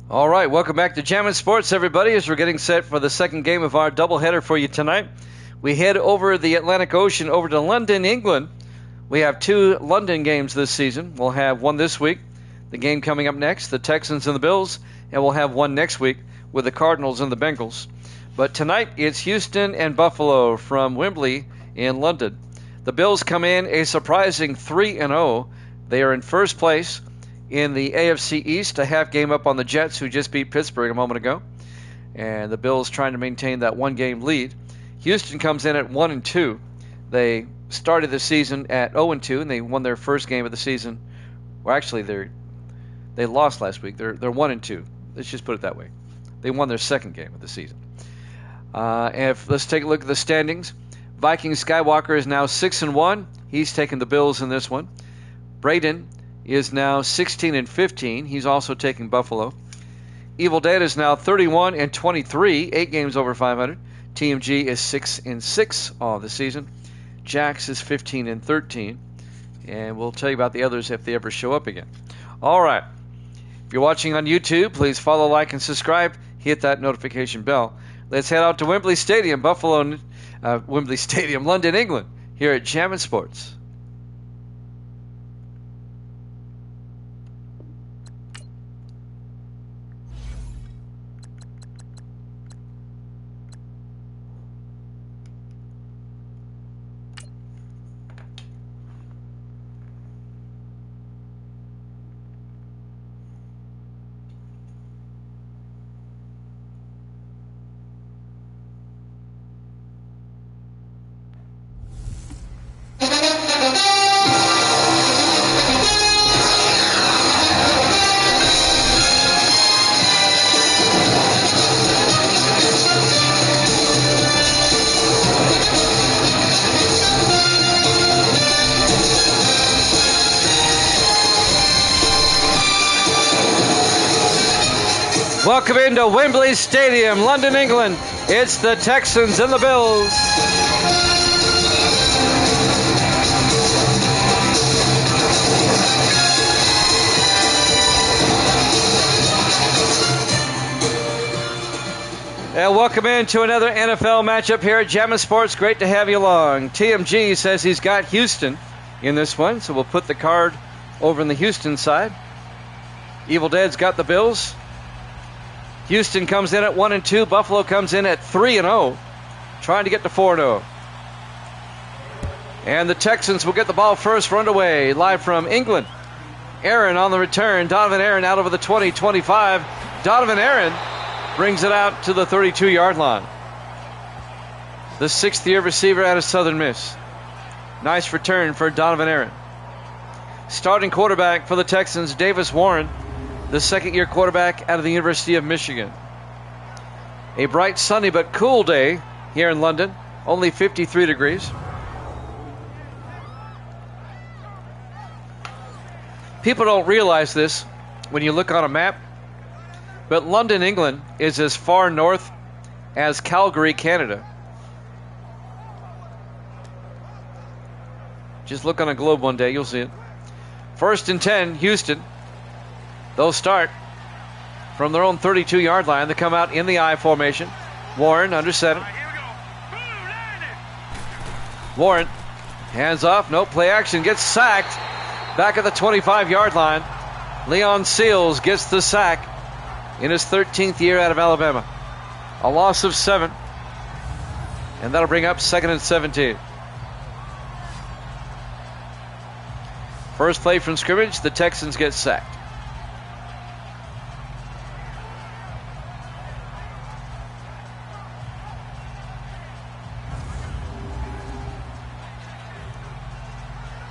All right, welcome back to Jammin' Sports, everybody, as we're getting set for the second game of our doubleheader for you tonight. We head over the Atlantic Ocean over to London, England. We have two London games this season. We'll have one this week, the game coming up next, the Texans and the Bills, and we'll have one next week with the Cardinals and the Bengals. But tonight, it's Houston and Buffalo from Wembley in London. The Bills come in a surprising 3-0. They are in first place in the AFC East, a half game up on the Jets, who just beat Pittsburgh a moment ago. And the Bills trying to maintain that one-game lead. Houston comes in at 1-2. They started the season at 0-2, and they won their first game of the season. Well, actually, they lost last week. They're 1-2. Let's just put it that way. They won their second game of the season. Let's take a look at the standings. Viking Skywalker is now 6-1. He's taken the Bills in this one. Braden is now 16-15. He's also taking Buffalo. Evil Dead is now 31-23, 8 games over 500. TMG is 6-6 on the season. Jax is 15-13. And we'll tell you about the others if they ever show up again. All right. If you're watching on YouTube, please follow, like, and subscribe. Hit that notification bell. Let's head out to Wembley Stadium, London, England, here at Jammin' Sports. Welcome into Wembley Stadium, London, England. It's the Texans and the Bills. And welcome into another NFL matchup here at Jammin' Sports. Great to have you along. TMG says he's got Houston in this one, so we'll put the card over on the Houston side. Evil Dead's got the Bills. Houston comes in at 1-2. Buffalo comes in at 3-0, trying to get to 4-0. And the Texans will get the ball first, run away. Live from England. Aaron on the return. Donovan Aaron out over the 20-25. Donovan Aaron brings it out to the 32-yard line. The sixth-year receiver out of Southern Miss. Nice return for Donovan Aaron. Starting quarterback for the Texans, Davis Warren, the second-year quarterback out of the University of Michigan. A bright, sunny, but cool day here in London. Only 53 degrees. People don't realize this when you look on a map, but London, England is as far north as Calgary, Canada. Just look on a globe one day, you'll see it. 1st and 10, Houston. They'll start from their own 32-yard line. They come out in the I formation. Warren under center. Warren, hands off, no play action, gets sacked. Back at the 25-yard line. Leon Seals gets the sack in his 13th year out of Alabama. A loss of 7. And that'll bring up 2nd and 17. First play from scrimmage, the Texans get sacked.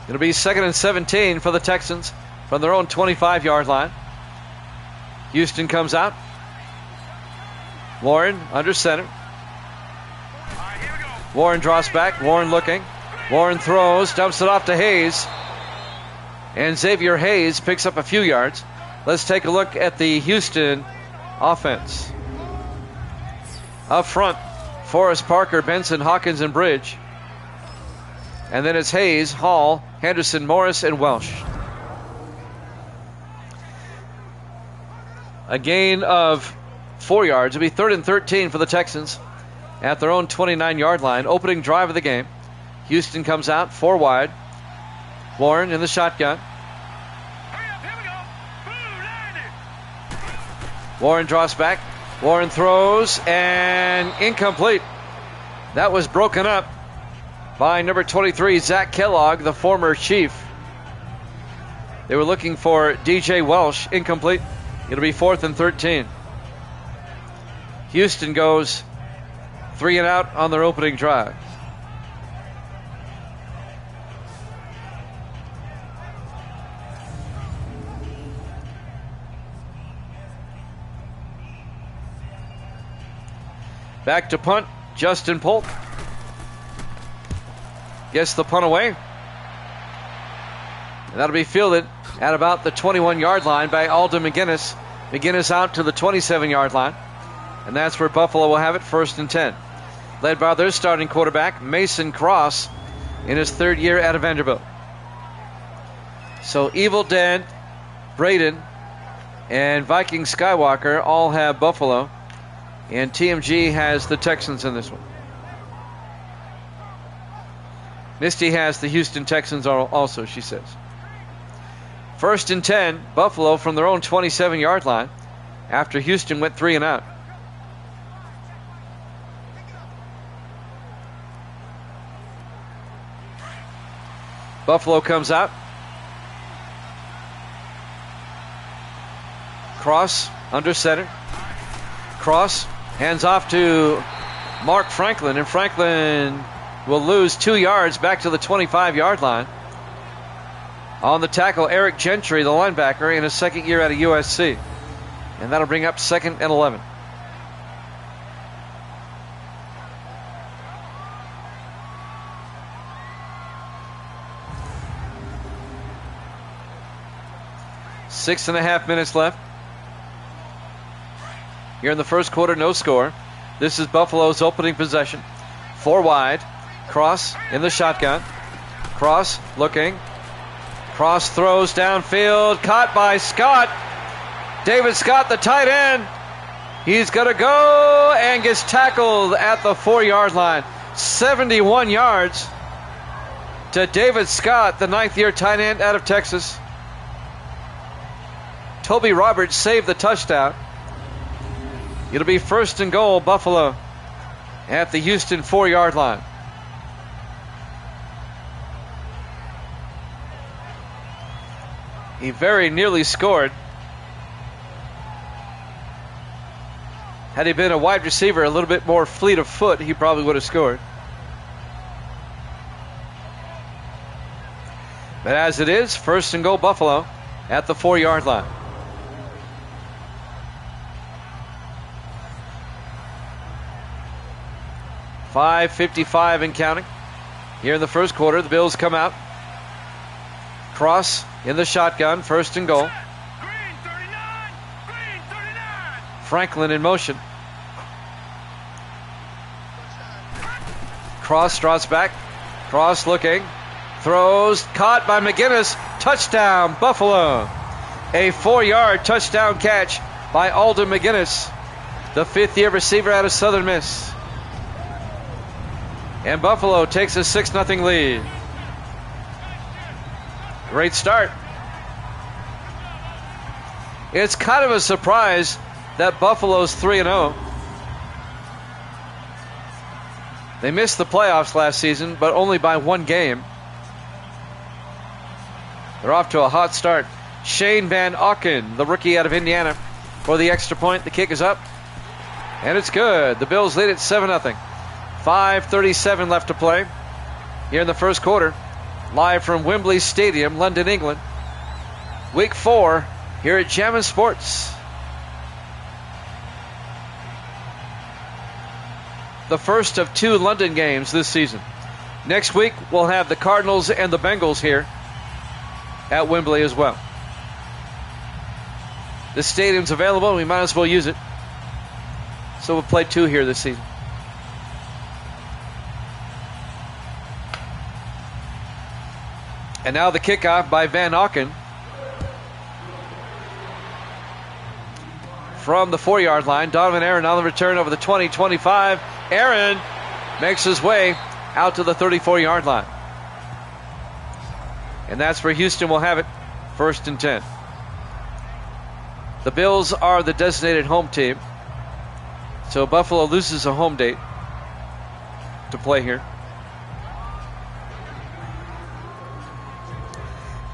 It'll be 2nd and 17 for the Texans from their own 25-yard line. Houston comes out. Warren under center. Warren draws back. Warren looking. Warren throws, dumps it off to Hayes. And Xavier Hayes picks up a few yards. Let's take a look at the Houston offense. Up front, Forrest, Parker, Benson, Hawkins, and Bridge. And then it's Hayes, Hall, Henderson, Morris, and Welsh. A gain of 4 yards. It'll be 3rd and 13 for the Texans at their own 29-yard line. Opening drive of the game. Houston comes out 4 wide. Warren in the shotgun. Warren draws back. Warren throws and incomplete. That was broken up by number 23, Zach Kellogg, the former Chief. They were looking for DJ Welsh. Incomplete. It'll be 4th and 13. Houston goes 3 and out on their opening drive. Back to punt, Justin Polk. Gets the punt away. And that'll be fielded at about the 21-yard line by Alden McGinnis. McGinnis out to the 27-yard line. And that's where Buffalo will have it, 1st and 10. Led by their starting quarterback, Mason Cross, in his 3rd year at Vanderbilt. So Evil Dead, Braden, and Viking Skywalker all have Buffalo. And TMG has the Texans in this one. Misty has the Houston Texans also, she says. 1st and 10, Buffalo from their own 27-yard line after Houston went 3 and out. Buffalo comes out. Cross under center. Cross hands off to Mark Franklin, and Franklin will lose 2 yards back to the 25-yard line. On the tackle, Eric Gentry, the linebacker, in his 2nd year out of USC. And that'll bring up 2nd and 11. Six and a half minutes left. Here in the first quarter, no score. This is Buffalo's opening possession. 4 wide. Cross in the shotgun. Cross looking. Cross throws downfield. Caught by Scott. David Scott, the tight end. He's going to go and gets tackled at the 4-yard line. 71 yards to David Scott, the 9th-year tight end out of Texas. Toby Roberts saved the touchdown. It'll be 1st and goal, Buffalo, at the Houston 4-yard line. He very nearly scored. Had he been a wide receiver, a little bit more fleet of foot, he probably would have scored. But as it is, 1st and goal, Buffalo, at the 4-yard line. .55 and counting. Here in the first quarter, the Bills come out. Cross in the shotgun, 1st and goal. Franklin in motion. Cross draws back. Cross looking. Throws. Caught by McGinnis. Touchdown, Buffalo. A 4-yard touchdown catch by Alden McGinnis, the 5th-year receiver out of Southern Miss. And Buffalo takes a 6-0 lead. Great start. It's kind of a surprise that Buffalo's 3-0. They missed the playoffs last season, but only by 1 game. They're off to a hot start. Shane Van Auken, the rookie out of Indiana, for the extra point. The kick is up, and it's good. The Bills lead it 7-0. 5:37 left to play here in the first quarter. Live from Wembley Stadium, London, England. Week 4 here at Jammin' Sports. The first of 2 London games this season. Next week, we'll have the Cardinals and the Bengals here at Wembley as well. This stadium's available. We might as well use it. So we'll play 2 here this season. And now the kickoff by Van Auken. from the 4-yard line. Donovan Aaron on the return over the 20-25. Aaron makes his way out to the 34-yard line. And that's where Houston will have it, 1st and 10. The Bills are the designated home team. So Buffalo loses a home date to play here.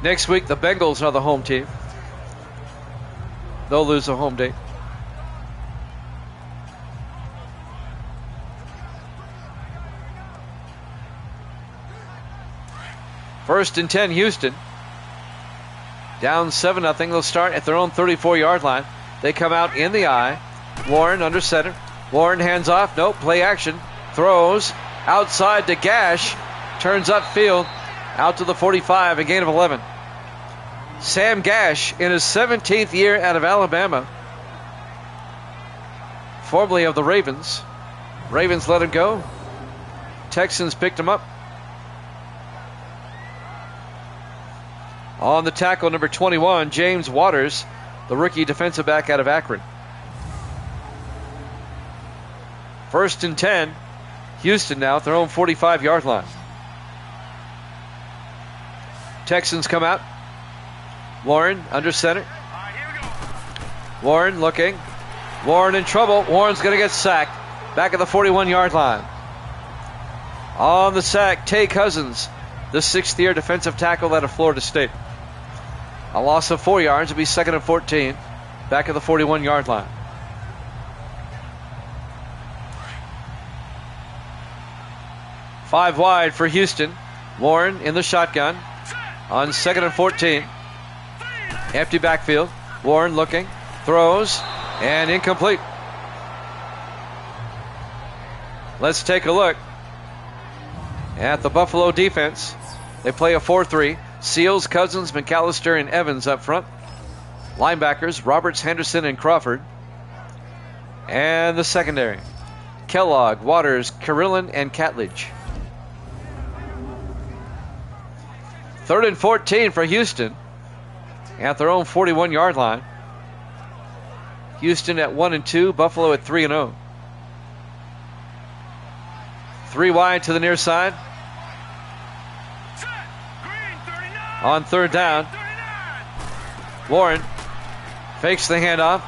Next week, the Bengals are the home team. They'll lose a home date. First and 10, Houston. Down 7-0. They'll start at their own 34-yard line. They come out in the eye. Warren under center. Warren hands off. Nope, play action. Throws outside to Gash. Turns upfield. Out to the 45, a gain of 11. Sam Gash in his 17th year out of Alabama. Formerly of the Ravens. Ravens let him go. Texans picked him up. On the tackle, number 21, James Waters, the rookie defensive back out of Akron. First and 10, Houston now at their own 45-yard line. Texans come out. Warren under center. Warren looking. Warren in trouble. Warren's going to get sacked. Back at the 41-yard line. On the sack, Tay Cousins, the 6th-year defensive tackle out of Florida State. A loss of 4 yards. It'll be 2nd and 14. Back at the 41-yard line. Five wide for Houston. Warren in the shotgun on 2nd and 14. Empty backfield. Warren looking. Throws. And incomplete. Let's take a look at the Buffalo defense. They play a 4-3. Seals, Cousins, McAllister, and Evans up front. Linebackers, Roberts, Henderson, and Crawford. And the secondary, Kellogg, Waters, Carillon, and Catledge. 3rd and 14 for Houston at their own 41-yard line. Houston at 1-2, Buffalo at 3-0. 3 wide to the near side. On 3rd down, Warren fakes the handoff,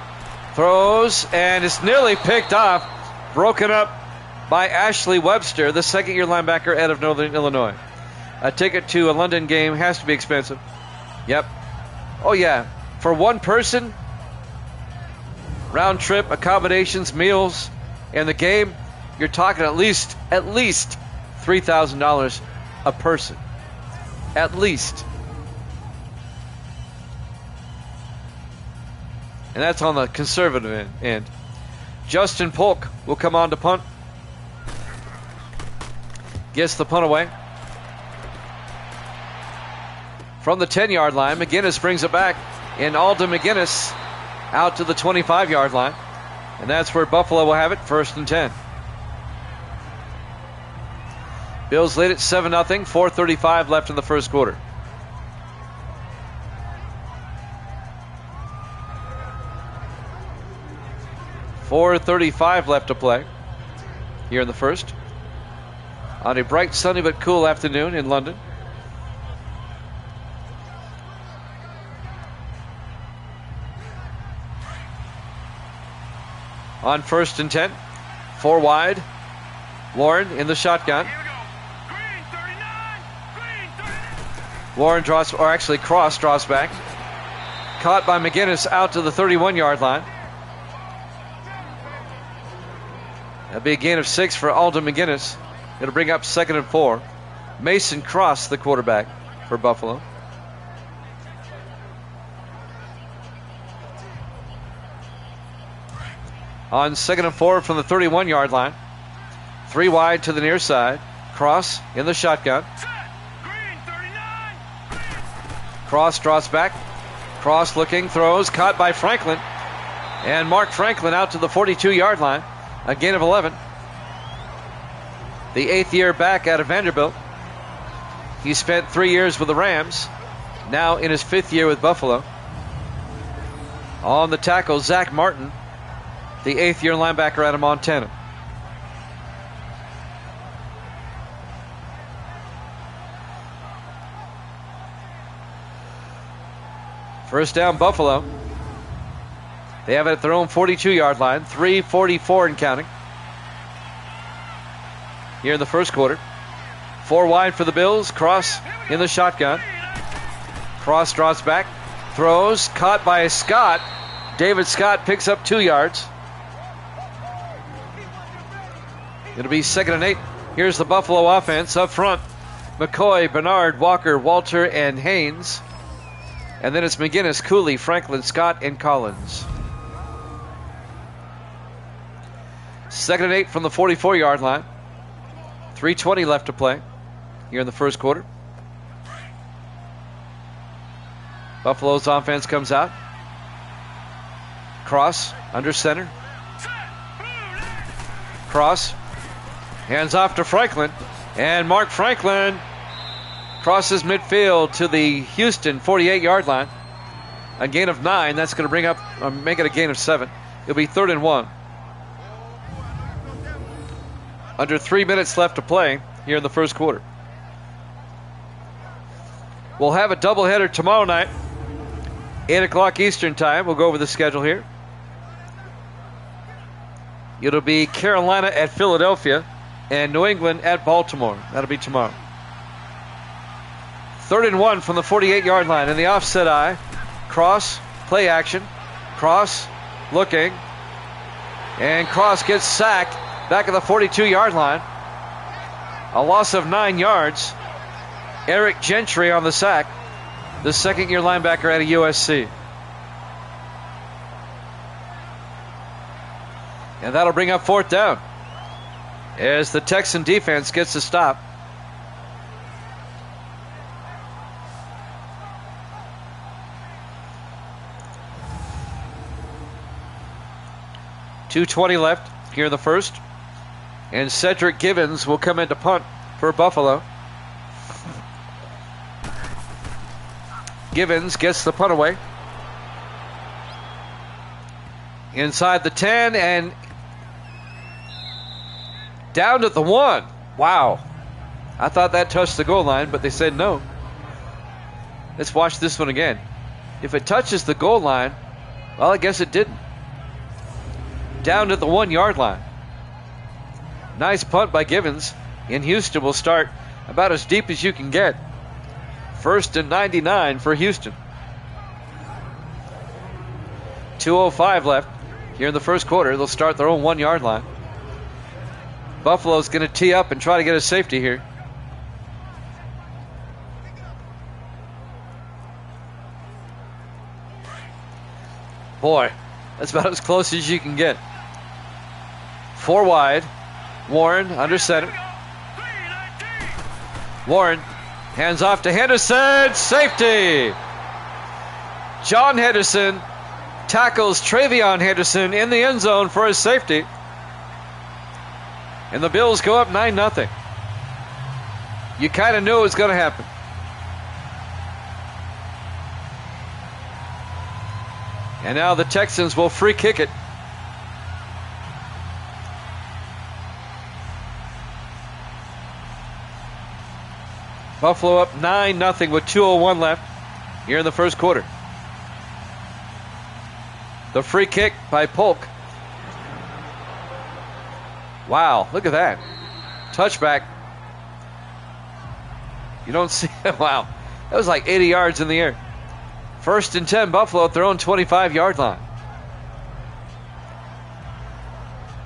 throws, and it's nearly picked off. Broken up by Ashley Webster, the 2nd-year linebacker out of Northern Illinois. A ticket to a London game has to be expensive. Yep. Oh, yeah. For one person, round trip, accommodations, meals, and the game, you're talking at least $3,000 a person. At least. And that's on the conservative end. Justin Polk will come on to punt. Gets the punt away. From the 10-yard line, McGinnis brings it back. And Alden McGinnis out to the 25-yard line. And that's where Buffalo will have it, 1st and 10. Bills lead at 7-0, 4:35 left in the first quarter. .435 left to play here in the first. On a bright, sunny, but cool afternoon in London. On 1st and 10, 4 wide. Warren in the shotgun. Warren draws, or actually Cross draws back. Caught by McGinnis out to the 31-yard line. That'll be a gain of 6 for Alden McGinnis. It'll bring up 2nd and 4. Mason Cross, the quarterback for Buffalo. On 2nd and 4 from the 31-yard line. 3 wide to the near side. Cross in the shotgun. Cross draws back. Cross looking, throws, caught by Franklin. And Mark Franklin out to the 42-yard line. A gain of 11. The 8th-year back out of Vanderbilt. He spent 3 years with the Rams. Now in his 5th year with Buffalo. On the tackle, Zach Martin, the 8th-year linebacker out of Montana. First down, Buffalo. They have it at their own 42-yard line. 3:44 and counting here in the first quarter. 4 wide for the Bills. Cross in the shotgun. Cross draws back. Throws. Caught by Scott. David Scott picks up 2 yards. It'll be 2nd and 8. Here's the Buffalo offense up front. McCoy, Bernard, Walker, Walter, and Haynes. And then it's McGinnis, Cooley, Franklin, Scott, and Collins. 2nd and 8 from the 44-yard line. 3:20 left to play here in the first quarter. Buffalo's offense comes out. Cross under center. Cross. Hands off to Franklin. And Mark Franklin crosses midfield to the Houston 48-yard line. A gain of 9. That's going to bring up, make it a gain of 7. It'll be 3rd and 1. Under 3 minutes left to play here in the first quarter. We'll have a doubleheader tomorrow night, 8 o'clock Eastern time. We'll go over the schedule here. It'll be Carolina at Philadelphia and New England at Baltimore. That'll be tomorrow. 3rd and 1 from the 48-yard line in the offset eye. Cross, play action. Cross, looking. And Cross gets sacked back at the 42-yard line. A loss of 9 yards. Eric Gentry on the sack, the 2nd-year linebacker out of USC. And that'll bring up 4th down as the Texan defense gets a stop. .220 left here in the first. And Cedric Givens will come in to punt for Buffalo. Givens gets the punt away. Inside the 10 and down at the 1. Wow. I thought that touched the goal line, but they said no. Let's watch this one again. If it touches the goal line, well, I guess it didn't. Down at the 1-yard line. Nice punt by Givens. In Houston will start about as deep as you can get. 1st and 99 for Houston. 2:05 left here in the first quarter. They'll start their own 1-yard line. Buffalo's going to tee up and try to get a safety here. Boy, that's about as close as you can get. 4 wide. Warren under center. Warren hands off to Henderson. Safety. John Henderson tackles Travion Henderson in the end zone for his safety. And the Bills go up 9-0. You kind of knew it was going to happen. And now the Texans will free kick it. Buffalo up 9-0 with 2:01 left here in the first quarter. The free kick by Polk. Wow, look at that. Touchback. You don't see it. Wow. That was like 80 yards in the air. 1st and 10, Buffalo at their own 25-yard line.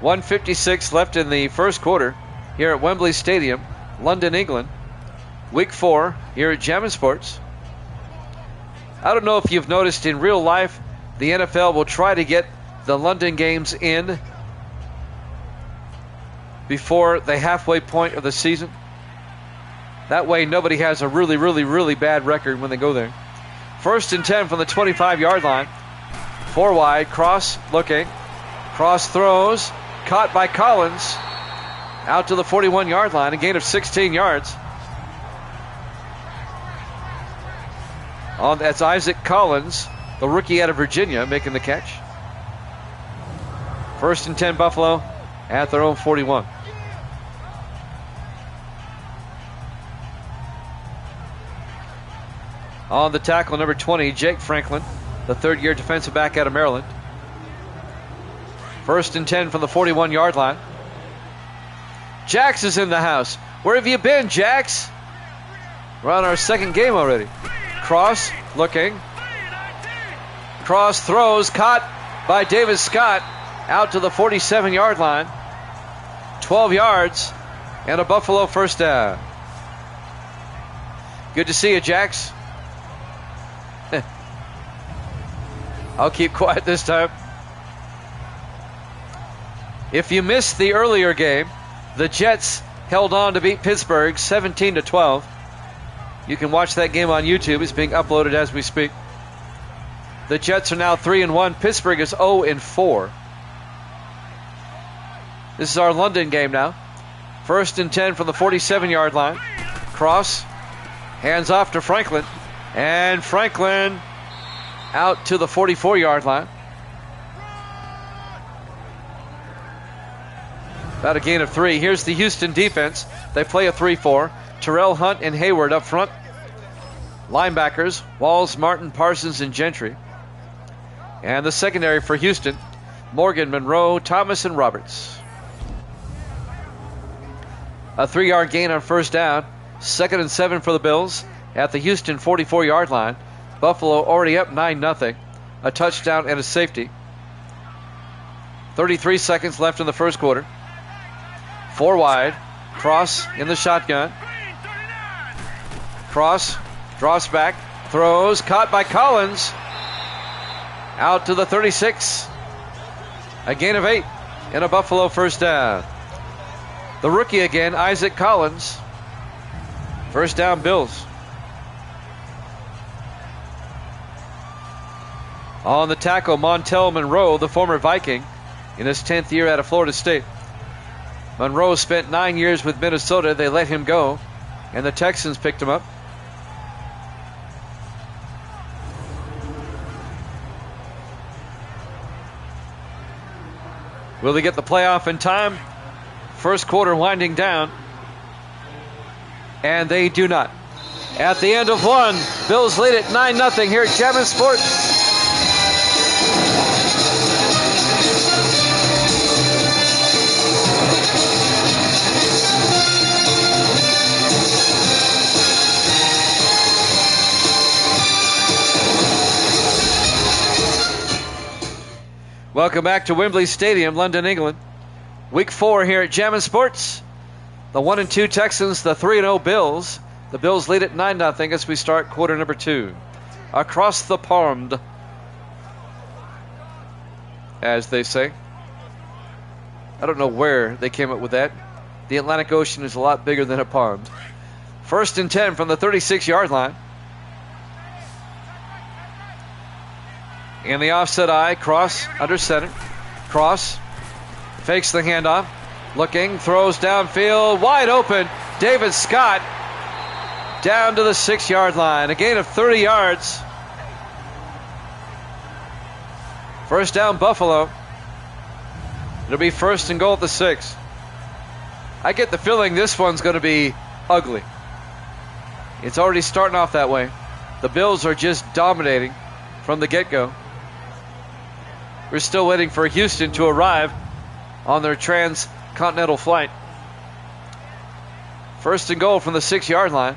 1:56 left in the first quarter here at Wembley Stadium, London, England. Week 4 here at Jammin' Sports. I don't know if you've noticed in real life, the NFL will try to get the London games in before the halfway point of the season. That way nobody has a really, really, really bad record when they go there. 1st and 10 from the 25-yard line. 4 wide, cross looking. Cross throws, caught by Collins. Out to the 41-yard line, a gain of 16 yards. That's Isaac Collins, the rookie out of Virginia, making the catch. First and 10 Buffalo at their own 41. On the tackle, number 20, Jake Franklin, the third-year defensive back out of Maryland. First and 10 from the 41-yard line. Jax is in the house. Where have you been, Jax? We're on our second game already. Cross, looking. Cross throws, caught by Davis Scott out to the 47-yard line. 12 yards and a Buffalo first down. Good to see you, Jax. I'll keep quiet this time. If you missed the earlier game, the Jets held on to beat Pittsburgh 17-12. You can watch that game on YouTube. It's being uploaded as we speak. The Jets are now 3-1. Pittsburgh is 0-4. This is our London game now. First and 10 from the 47-yard line. Cross. Hands off to Franklin. And Franklin out to the 44-yard line. About a gain of 3. Here's the Houston defense. They play a 3-4. Terrell Hunt and Hayward up front. Linebackers, Walls, Martin, Parsons, and Gentry. And the secondary for Houston, Morgan, Monroe, Thomas, and Roberts. A 3-yard gain on first down. Second and 7 for the Bills at the Houston 44-yard line. Buffalo already up 9-0. A touchdown and a safety. 33 seconds left in the first quarter. 4 wide. Cross in the shotgun. Cross draws back. Throws. Caught by Collins. Out to the 36. A gain of 8 and a Buffalo first down. The rookie again, Isaac Collins. First down, Bills. On the tackle, Montel Monroe, the former Viking, in his 10th year out of Florida State. Monroe spent 9 years with Minnesota. They let him go, and the Texans picked him up. Will they get the playoff in time? First quarter winding down, and they do not. At the end of one, Bills lead it 9-0 here at Jammin' Sports. Welcome back to Wembley Stadium, London, England. Week 4 here at Jammin' Sports. The 1-2 Texans, the 3-0 Bills. The Bills lead at 9-0 as we start quarter number 2. Across the pond, as they say. I don't know where they came up with that. The Atlantic Ocean is a lot bigger than a pond. First and 10 from the 36-yard line. In the offset eye, cross under center. Cross. Fakes the handoff. Looking, throws downfield, wide open. David Scott down to the 6-yard line. A gain of 30 yards. First down, Buffalo. It'll be first and goal at the 6. I get the feeling this one's going to be ugly. It's already starting off that way. The Bills are just dominating from the get-go. We're still waiting for Houston to arrive on their transcontinental flight. First and goal from the 6-yard line.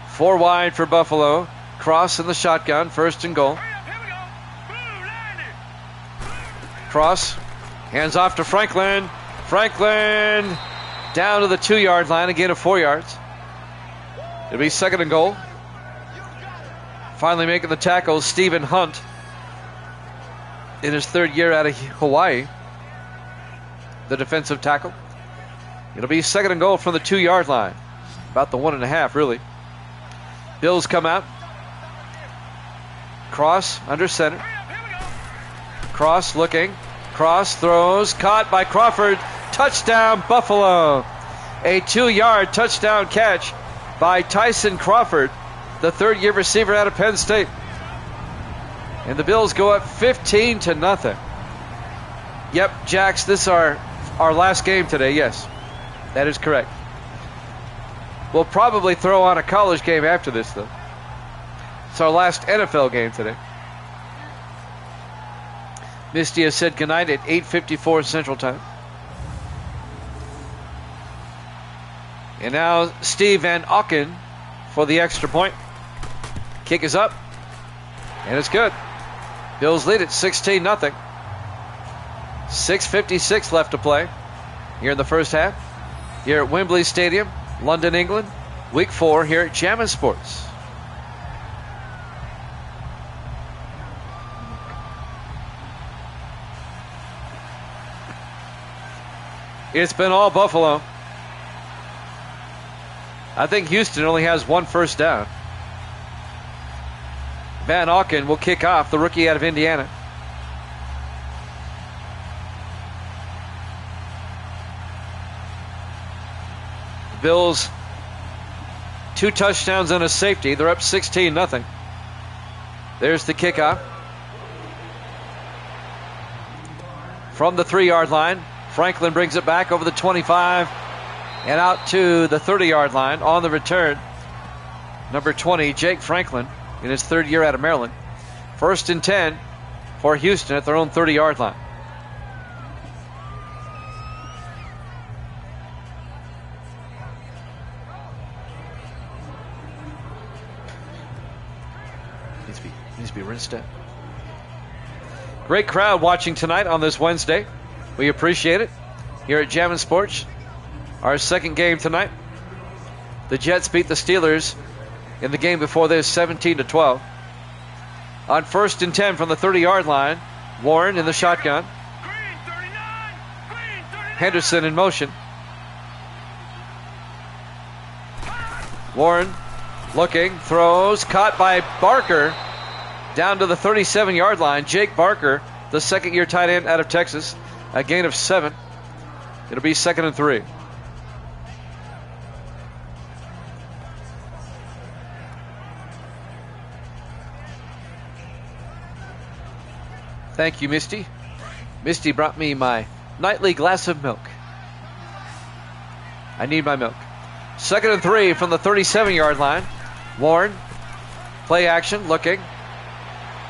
Four wide for Buffalo. Cross in the shotgun. First and goal. Cross. Hands off to Franklin. Franklin down to the 2-yard line. Again of 4 yards. It'll be second and goal. Finally making the tackle, Stephen Hunt, in his 3rd year out of Hawaii, the defensive tackle. It'll be second and goal from the 2-yard line. About the 1.5, really. Bills come out. Cross under center. Cross looking. Cross throws. Caught by Crawford. Touchdown, Buffalo. A 2-yard touchdown catch by Tyson Crawford, the 3rd-year receiver out of Penn State. And the Bills go up 15-0. Yep, Jax, this is our last game today. Yes, that is correct. We'll probably throw on a college game after this, though. It's our last NFL game today. Misty has said goodnight at 8:54 Central Time. And now Steve Van Auken for the extra point. Kick is up, and it's good. Bills lead it 16-0. 6:56 left to play here in the first half. Here at Wembley Stadium, London, England. Week 4 here at Jammin' Sports. It's been all Buffalo. I think Houston only has one first down. Van Auken will kick off, the rookie out of Indiana. Bills, 2 touchdowns and a safety. They're up 16-0. There's the kickoff. From the 3-yard line, Franklin brings it back over the 25 and out to the 30-yard line on the return. Number 20, Jake Franklin, in his 3rd year out of Maryland. 1st and 10 for Houston at their own 30-yard line. Needs to be rinsed out. Great crowd watching tonight on this Wednesday. We appreciate it. Here at Jammin' Sports, our second game tonight. The Jets beat the Steelers in the game before this 17-12. On 1st and 10 from the 30-yard line, Warren in the shotgun. Henderson in motion. Warren looking, throws, caught by Barker down to the 37-yard line. Jake Barker, the second-year tight end out of Texas, a gain of 7. It'll be 2nd and 3. Thank you, Misty. Misty brought me my nightly glass of milk. I need my milk. 2nd and 3 from the 37-yard line. Warren, play action, looking.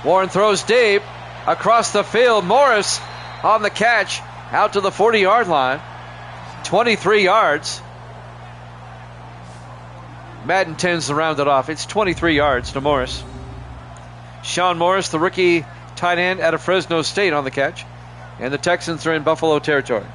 Warren throws deep across the field. Morris on the catch out to the 40-yard line. 23 yards. Madden tends to round it off. It's 23 yards to Morris. Sean Morris, the rookie tight end out of Fresno State, on the catch. And the Texans are in Buffalo territory.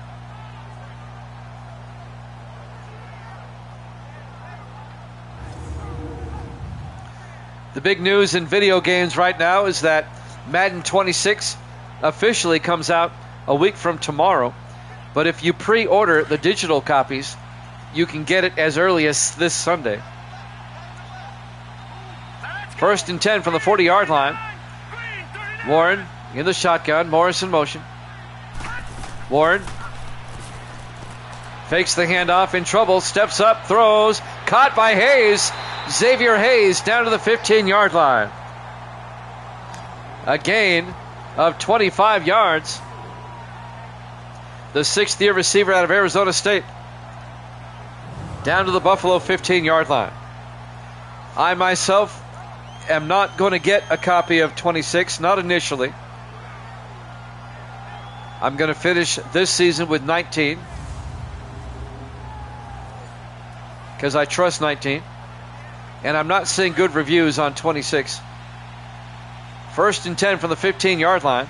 The big news in video games right now is that Madden 26 officially comes out a week from tomorrow. But if you pre-order the digital copies, you can get it as early as this Sunday. 1st and 10 from the 40-yard line. Warren in the shotgun. Morris in motion. Warren fakes the handoff, in trouble, steps up, throws, caught by Hayes. Xavier Hayes down to the 15-yard line. A gain of 25 yards. The 6th-year receiver out of Arizona State. Down to the Buffalo 15-yard line. I myself am not going to get a copy of 26, not initially. I'm going to finish this season with 19. Because I trust 19. And I'm not seeing good reviews on 26. 1st and 10 from the 15-yard line.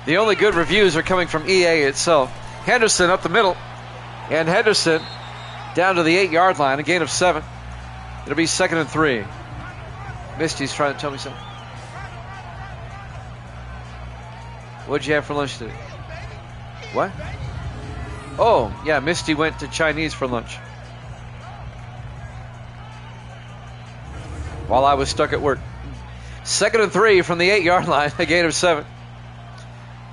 The only good reviews are coming from EA itself. Henderson up the middle. And Henderson down to the 8-yard line, a gain of 7. It'll be 2nd and 3. Misty's trying to tell me something. What'd you have for lunch today? What? Oh, yeah, Misty went to Chinese for lunch. While I was stuck at work. 2nd and 3 from the 8-yard line, a gain of 7.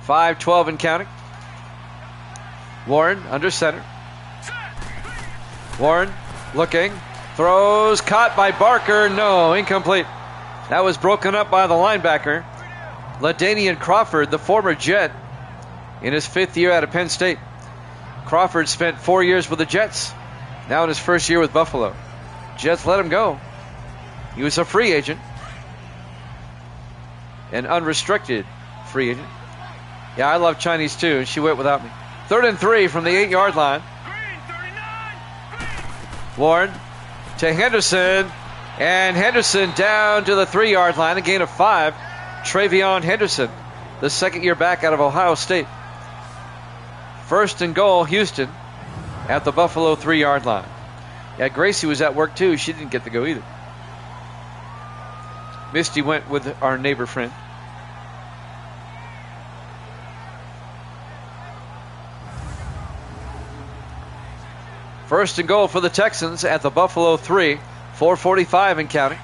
5-12 and counting. Warren under center. Warren looking, throws, caught by Barker. No, incomplete. That was broken up by the linebacker, LaDainian Crawford, the former Jet, in his 5th year out of Penn State. Crawford spent 4 years with the Jets, now in his 1st year with Buffalo. Jets let him go. He was a free agent, an unrestricted free agent. Yeah, I love Chinese too, and she went without me. 3rd and 3 from the 8-yard line. Warren to Henderson, and Henderson down to the 3-yard line, a gain of 5. Travion Henderson, the 2nd-year back out of Ohio State. 1st and goal, Houston, at the Buffalo 3-yard line. Yeah, Gracie was at work too. She didn't get to go either. Misty went with our neighbor friend. First and goal for the Texans at the Buffalo 3, 4:45 and counting.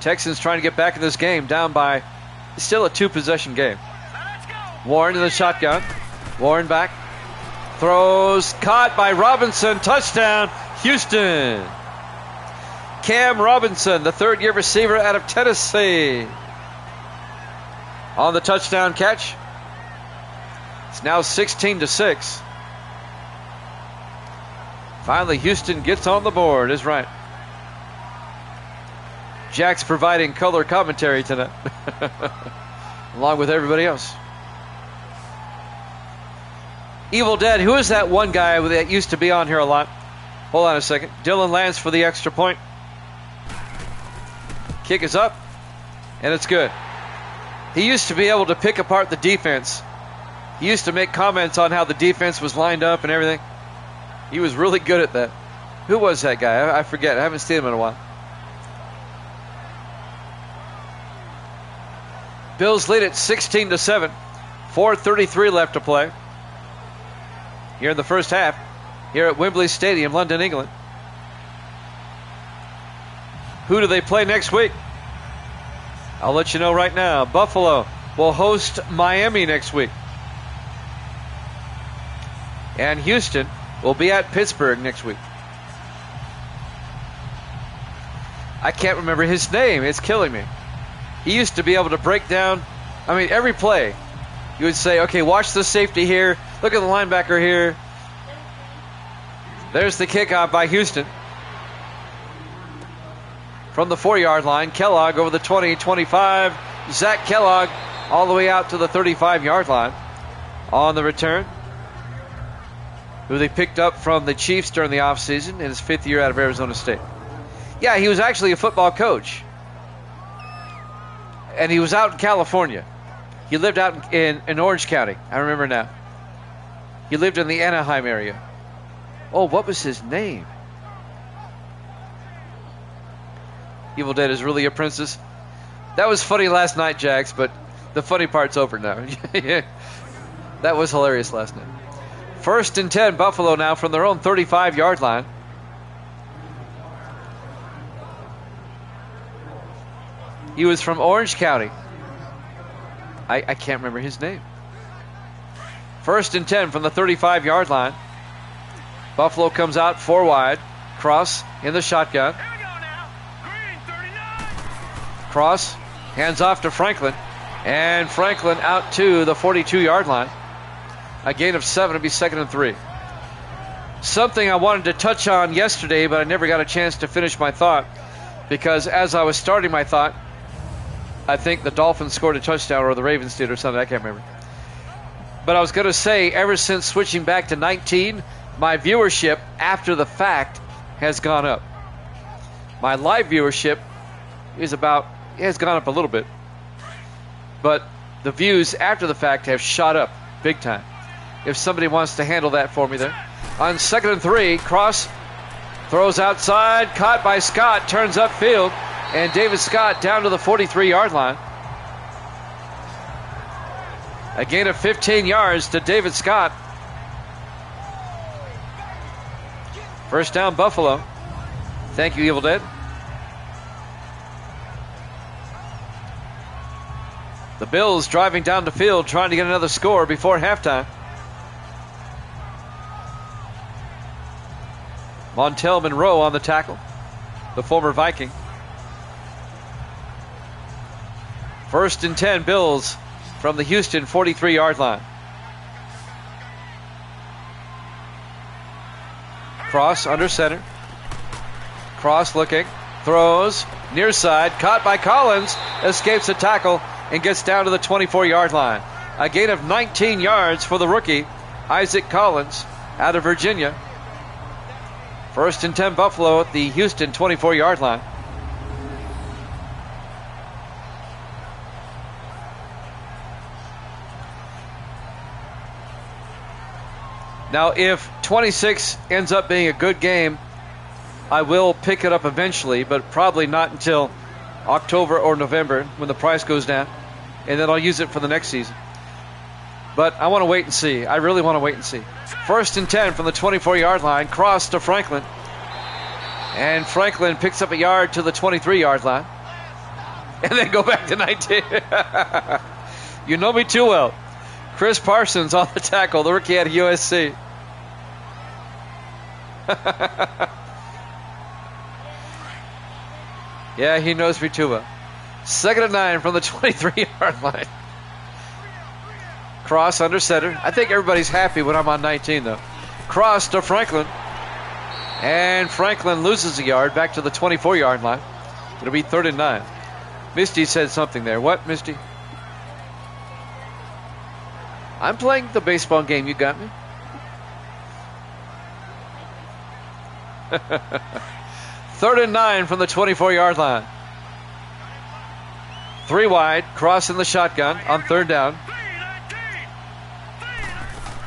Texans trying to get back in this game, down by still a 2-possession game. Warren in the shotgun. Warren back. Throws, caught by Robinson. Touchdown, Houston. Cam Robinson, the 3rd-year receiver out of Tennessee, on the touchdown catch. It's now 16-6. Finally, Houston gets on the board, is right. Jack's providing color commentary tonight, along with everybody else. Evil Dead, who is that one guy that used to be on here a lot? Hold on a second. Dylan Lance for the extra point. Kick is up, and it's good. He used to be able to pick apart the defense. He used to make comments on how the defense was lined up and everything. He was really good at that. Who was that guy? I forget. I haven't seen him in a while. Bills lead it 16-7. 4:33 left to play here in the first half, here at Wembley Stadium, London, England. Who do they play next week? I'll let you know right now. Buffalo will host Miami next week. And Houston will be at Pittsburgh next week. I can't remember his name. It's killing me. He used to be able to break down, every play. You would say, okay, watch the safety here. Look at the linebacker here. There's the kickoff by Houston. From the 4-yard line, Kellogg over the 20, 25. Zach Kellogg all the way out to the 35-yard line on the return, who they picked up from the Chiefs during the offseason in his 5th year out of Arizona State. Yeah, he was actually a football coach. And he was out in California. He lived out in Orange County. I remember now. He lived in the Anaheim area. Oh, what was his name? Evil Dead is really a princess. That was funny last night, Jax, but the funny part's over now. That was hilarious last night. 1st and 10, Buffalo now from their own 35-yard line. He was from Orange County. I can't remember his name. 1st and 10 from the 35-yard line. Buffalo comes out 4 wide. Cross in the shotgun. Cross hands off to Franklin. And Franklin out to the 42-yard line. A gain of 7. It'll be 2nd and 3. Something I wanted to touch on yesterday, but I never got a chance to finish my thought, because as I was starting my thought, I think the Dolphins scored a touchdown, or the Ravens did, or something. I can't remember. But I was going to say, ever since switching back to 19, my viewership after the fact has gone up. My live viewership has gone up a little bit, but the views after the fact have shot up big time. If somebody wants to handle that for me there. On 2nd and 3, Cross throws outside, caught by Scott, turns upfield, and David Scott down to the 43-yard line. A gain of 15 yards to David Scott. First down, Buffalo. Thank you, Evil Dead. The Bills driving down the field, trying to get another score before halftime. Montel Monroe on the tackle, the former Viking. First and 10, Bills from the Houston 43-yard line. Cross under center. Cross looking. Throws. Near side. Caught by Collins. Escapes a tackle and gets down to the 24-yard line. A gain of 19 yards for the rookie, Isaac Collins, out of Virginia. First and 10, Buffalo at the Houston 24-yard line. Now, if 26 ends up being a good game, I will pick it up eventually, but probably not until October or November when the price goes down, and then I'll use it for the next season. But I want to wait and see. I really want to wait and see. First and 10 from the 24-yard line, cross to Franklin. And Franklin picks up a yard to the 23-yard line. And then go back to 19. You know me too well. Chris Parsons on the tackle, the rookie at USC. Yeah, he knows me too well. Second and 9 from the 23-yard line. Cross under center. I think everybody's happy when I'm on 19, though. Cross to Franklin. And Franklin loses a yard back to the 24-yard line. It'll be 3rd and 9. Misty said something there. What, Misty? I'm playing the baseball game. You got me? 3rd and 9 from the 24-yard line. 3 wide. Cross in the shotgun on 3rd down.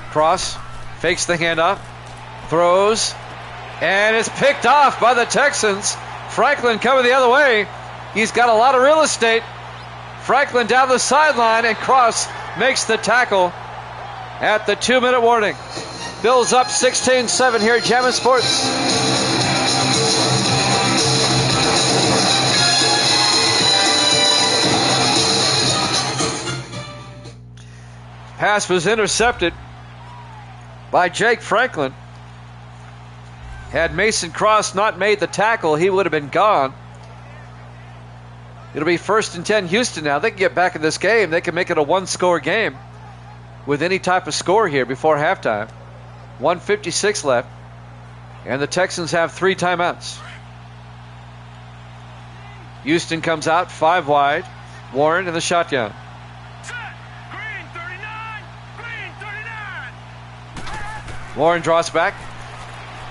Cross. Fakes the handoff. Throws. And it's picked off by the Texans. Franklin coming the other way. He's got a lot of real estate. Franklin down the sideline, and Cross makes the tackle at the 2-minute warning. Bills up 16-7 here at Jammin' Sports. Pass was intercepted by Jake Franklin. Had Mason Cross not made the tackle, he would have been gone. It'll be 1st and 10 Houston now. They can get back in this game. They can make it a one-score game with any type of score here before halftime. 1:56 left, and the Texans have 3 timeouts. Houston comes out 5 wide. Warren in the shotgun. Warren draws back.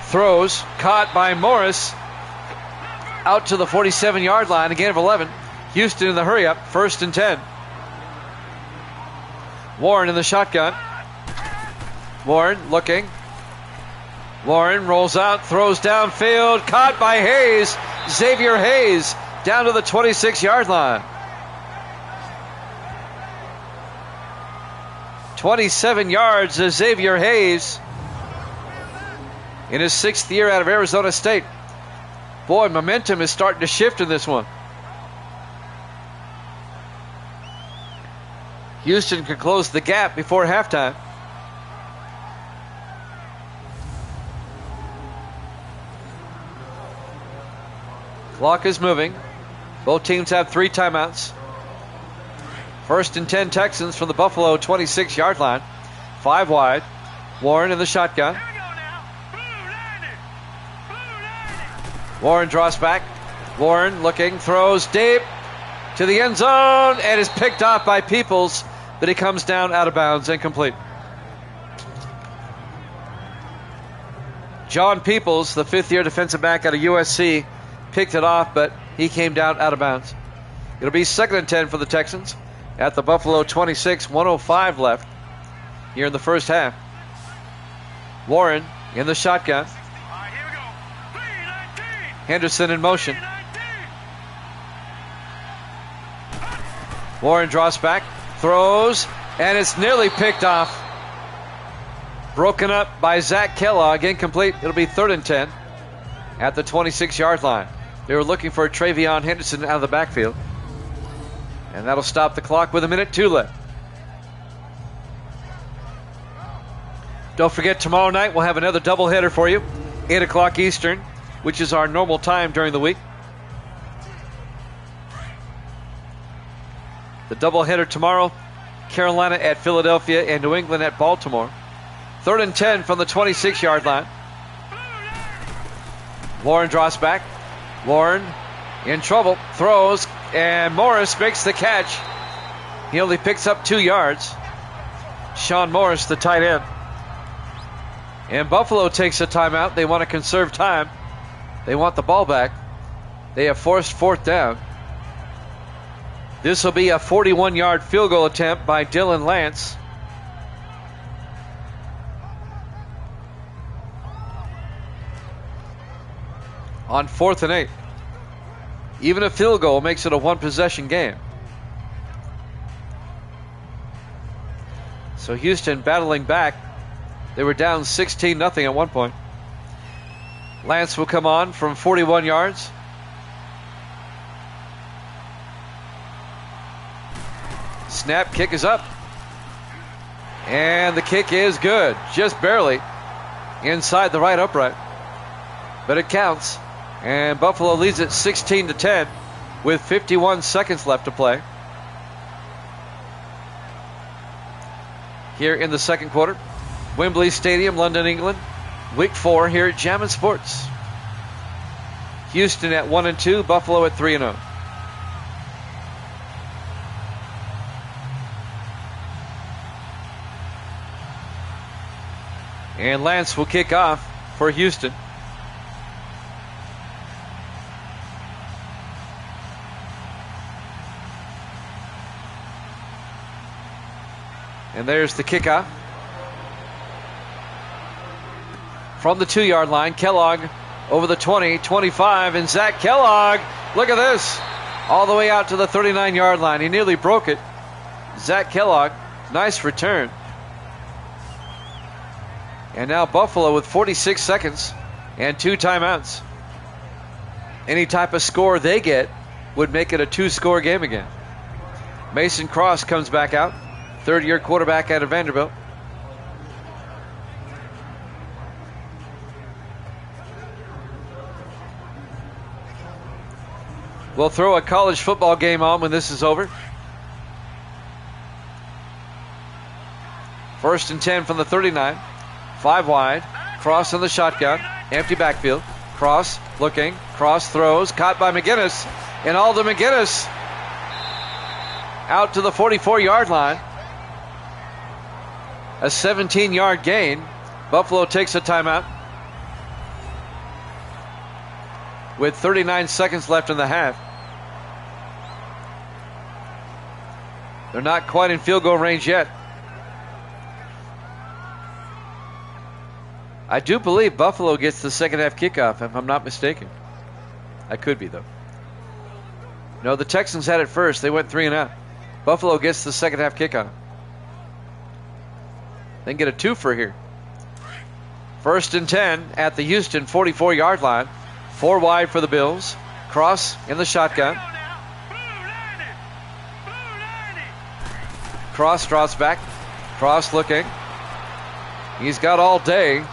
Throws. Caught by Morris. Out to the 47-yard line. A gain of 11. Houston in the hurry-up. 1st and 10. Warren in the shotgun. Warren looking. Warren rolls out. Throws downfield. Caught by Hayes. Xavier Hayes down to the 26-yard line. 27 yards to Xavier Hayes in his 6th year out of Arizona State. Boy, momentum is starting to shift in this one. Houston can close the gap before halftime. Clock is moving. Both teams have 3 timeouts. 1st and 10 Texans from the Buffalo 26-yard line. 5 wide. Warren in the shotgun. Warren draws back. Warren looking, throws deep to the end zone, and is picked off by Peoples, but he comes down out of bounds, incomplete. John Peoples, the 5th-year defensive back out of USC, picked it off, but he came down out of bounds. It'll be 2nd and 10 for the Texans at the Buffalo 26, 1:05 left here in the first half. Warren in the shotgun. Henderson in motion. Warren draws back, throws, and it's nearly picked off. Broken up by Zach Kellogg, incomplete. It'll be 3rd and 10 at the 26-yard line. They were looking for Travion Henderson out of the backfield. And that'll stop the clock with 1:02 left. Don't forget, tomorrow night we'll have another doubleheader for you. 8 o'clock Eastern, which is our normal time during the week. The doubleheader tomorrow, Carolina at Philadelphia and New England at Baltimore. 3rd and 10 from the 26-yard line. Lauren draws back. Lauren in trouble, throws, and Morris makes the catch. He only picks up 2 yards. Sean Morris, the tight end. And Buffalo takes a timeout. They want to conserve time. They want the ball back. They have forced 4th down. This will be a 41-yard field goal attempt by Dylan Lance. On 4th and 8. Even a field goal makes it a 1-possession game. So Houston battling back. They were down 16-0 at one point. Lance will come on from 41 yards. Snap, kick is up. And the kick is good. Just barely inside the right upright. But it counts. And Buffalo leads it 16-10 with 51 seconds left to play. Here in the second quarter, Wembley Stadium, London, England. Week 4 here at Jammin' Sports. Houston at 1-2, Buffalo at 3-0. And Lance will kick off for Houston. And there's the kickoff. From the 2-yard line, Kellogg over the 20, 25, and Zach Kellogg, look at this, all the way out to the 39-yard line. He nearly broke it. Zach Kellogg, nice return. And now Buffalo with 46 seconds and 2 timeouts. Any type of score they get would make it a 2-score game again. Mason Cross comes back out, third-year quarterback out of Vanderbilt. We'll throw a college football game on when this is over. 1st and 10 from the 39. 5 wide. Cross in the shotgun. Empty backfield. Cross looking. Cross throws. Caught by McGinnis. And Alden McGinnis out to the 44-yard line. A 17-yard gain. Buffalo takes a timeout with 39 seconds left in the half. They're not quite in field goal range yet. I do believe Buffalo gets the second half kickoff, if I'm not mistaken. I could be, though. No, the Texans had it first. They went 3 and out. Buffalo gets the second half kickoff. They can get a twofer here. 1st and 10 at the Houston 44-yard line. 4 wide for the Bills. Cross in the shotgun. Cross draws back. Cross looking. He's got all day.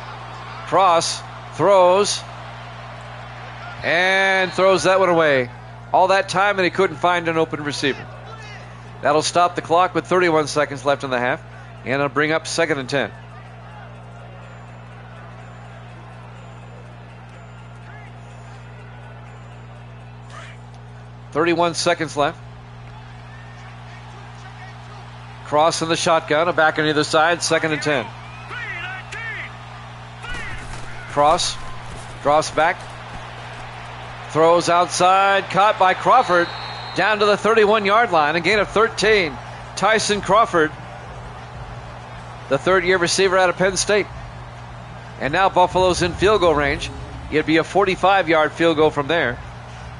Cross throws. And throws that one away. All that time and he couldn't find an open receiver. That'll stop the clock with 31 seconds left in the half. And it'll bring up 2nd and 10. .31 seconds left. Cross in the shotgun, a back on either side, 2nd and 10. Cross draws back, throws outside, caught by Crawford, down to the 31-yard line, a gain of 13. Tyson Crawford, the third-year receiver out of Penn State. And now Buffalo's in field goal range. It'd be a 45-yard field goal from there.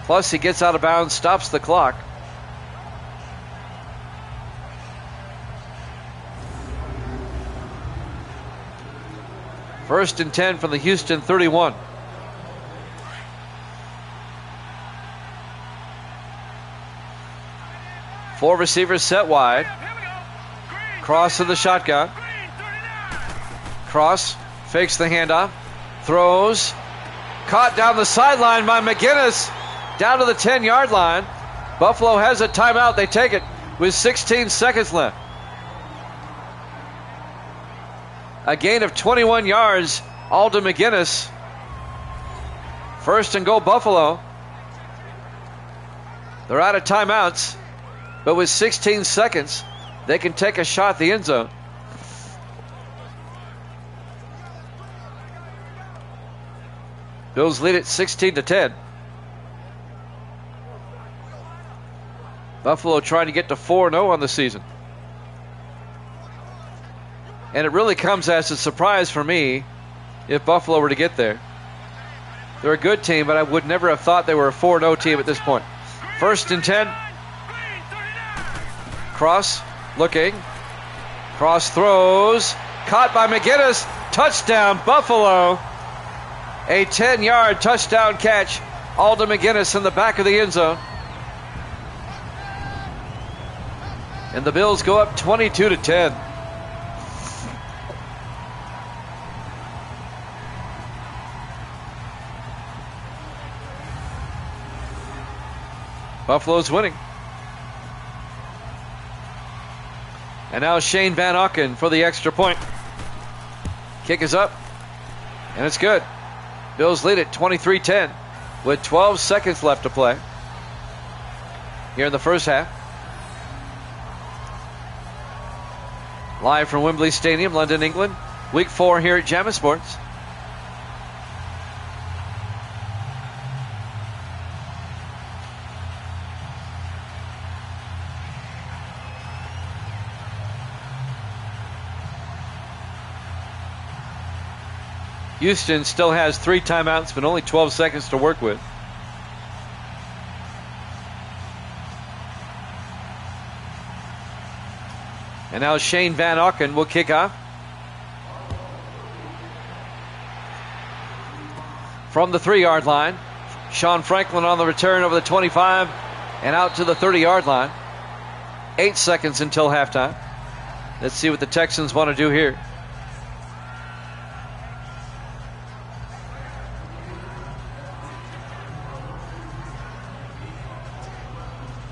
Plus he gets out of bounds, stops the clock. First and 10 from the Houston 31. Four receivers set wide. Cross in the shotgun. Cross fakes the handoff. Throws. Caught down the sideline by McGinnis. Down to the 10-yard line. Buffalo has a timeout. They take it. with 16 seconds left. A gain of 21 yards, Alden McGinnis. First and goal, Buffalo. They're out of timeouts, but with 16 seconds, they can take a shot at the end zone. Bills lead it 16-10. Buffalo trying to get to 4-0 on the season. And it really comes as a surprise for me if Buffalo were to get there. They're a good team, but I would never have thought they were a 4-0 team at this point. First and 10. Cross looking. Cross throws. Caught by McGinnis. Touchdown, Buffalo. A 10-yard touchdown catch. Alden McGinnis in the back of the end zone. And the Bills go up 22-10. Buffalo's winning. And now Shane Van Auken for the extra point. Kick is up, and it's good. Bills lead it 23-10 with 12 seconds left to play here in the first half. Live from Wembley Stadium, London, England. Week 4 here at Jammin' Sports. Houston still has 3 timeouts, but only 12 seconds to work with. And now Shane Van Auken will kick off. From the 3-yard line, Sean Franklin on the return over the 25 and out to the 30-yard line. 8 seconds until halftime. Let's see what the Texans want to do here.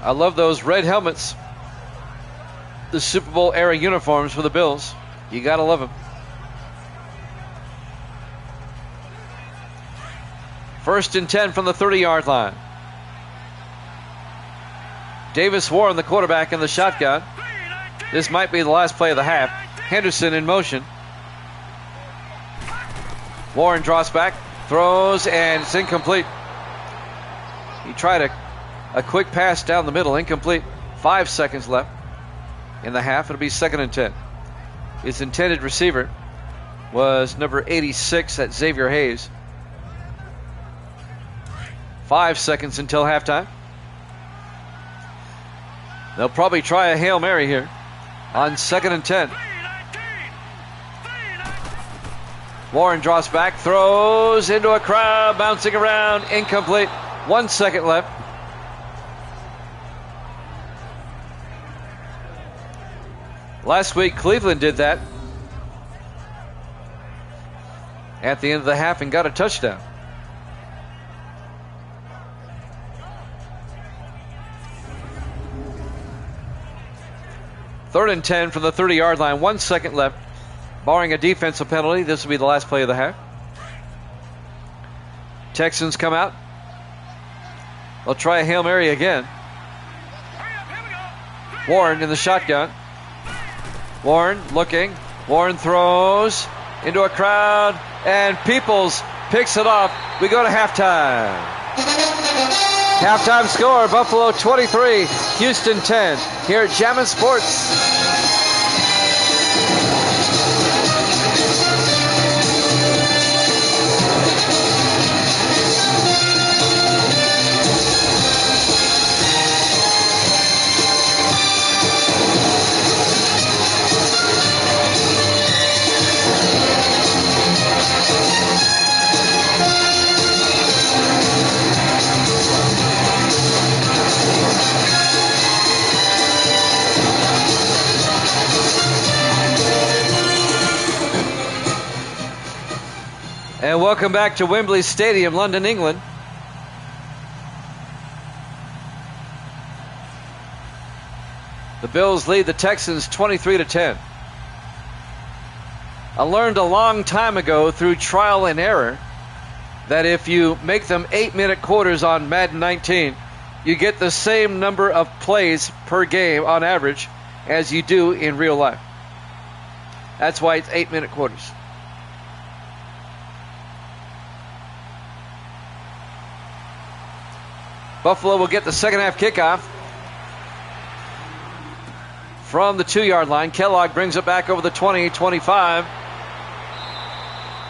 I love those red helmets. The Super Bowl era uniforms for the Bills. You gotta love them. First and 10 from the 30-yard line. Davis Warren, the quarterback, in the shotgun. This might be the last play of the half. Henderson in motion. Warren draws back, throws, and it's incomplete. He tried a quick pass down the middle, incomplete. 5 seconds left in the half. It'll be 2nd and 10. His intended receiver was number 86, at Xavier Hayes. 5 seconds until halftime. They'll probably try a Hail Mary here on 2nd and 10. Warren draws back, throws into a crowd, bouncing around, incomplete. 1 second left. Last week, Cleveland did that at the end of the half and got a touchdown. Third and 10 from the 30-yard line. 1 second left. Barring a defensive penalty, this will be the last play of the half. Texans come out. They'll try a Hail Mary again. Warren in the shotgun. Warren looking. Warren throws into a crowd, and Peoples picks it off. We go to halftime. Halftime score, Buffalo 23, Houston 10, here at Jammin' Sports. And welcome back to Wembley Stadium, London, England. The Bills lead the Texans 23-10. I learned a long time ago through trial and error that if you make them 8-minute quarters on Madden 19, you get the same number of plays per game on average as you do in real life. That's why it's 8-minute quarters. Buffalo will get the second half kickoff from the 2-yard line. Kellogg brings it back over the 20, 25,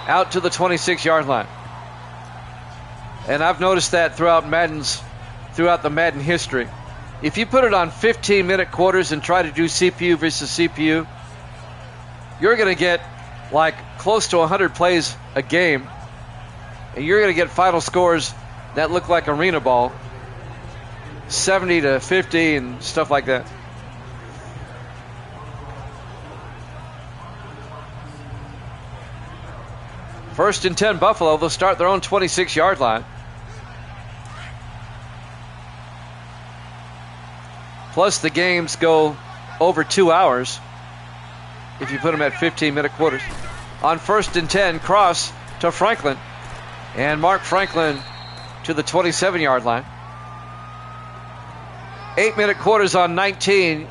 out to the 26-yard line. And I've noticed that throughout the Madden history. If you put it on 15-minute quarters and try to do CPU versus CPU, you're going to get like close to 100 plays a game, and you're going to get final scores that look like arena ball, 70-50 and stuff like that. First and 10 Buffalo. They'll start their own 26-yard line. Plus the games go over 2 hours if you put them at 15-minute quarters. On first and 10, cross to Franklin. And Mark Franklin to the 27-yard line. 8-minute quarters on 19.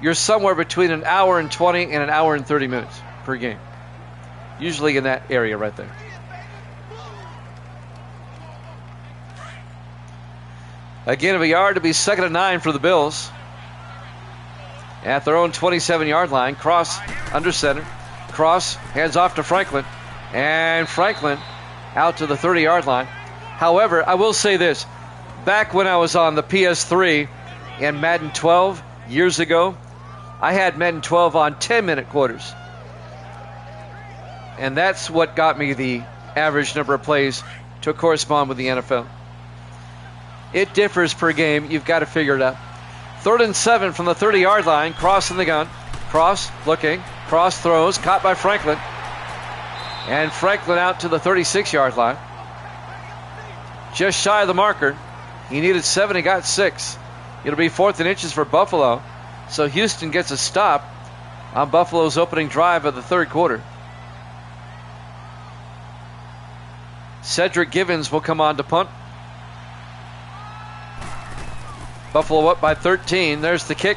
You're somewhere between an hour and 20 and an hour and 30 minutes per game. Usually in that area right there. A gain of a yard to be 2nd and 9 for the Bills. At their own 27-yard line. Cross under center. Cross hands off to Franklin. And Franklin out to the 30-yard line. However, I will say this. Back when I was on the PS3 and Madden 12 years ago, I had Madden 12 on 10-minute quarters. And that's what got me the average number of plays to correspond with the NFL. It differs per game. You've got to figure it out. 3rd and 7 from the 30-yard line. Cross in the gun. Cross looking. Cross throws. Caught by Franklin. And Franklin out to the 36-yard line. Just shy of the marker. He needed 7. He got 6. It'll be 4th and inches for Buffalo. So Houston gets a stop on Buffalo's opening drive of the third quarter. Cedric Givens will come on to punt. Buffalo up by 13. There's the kick.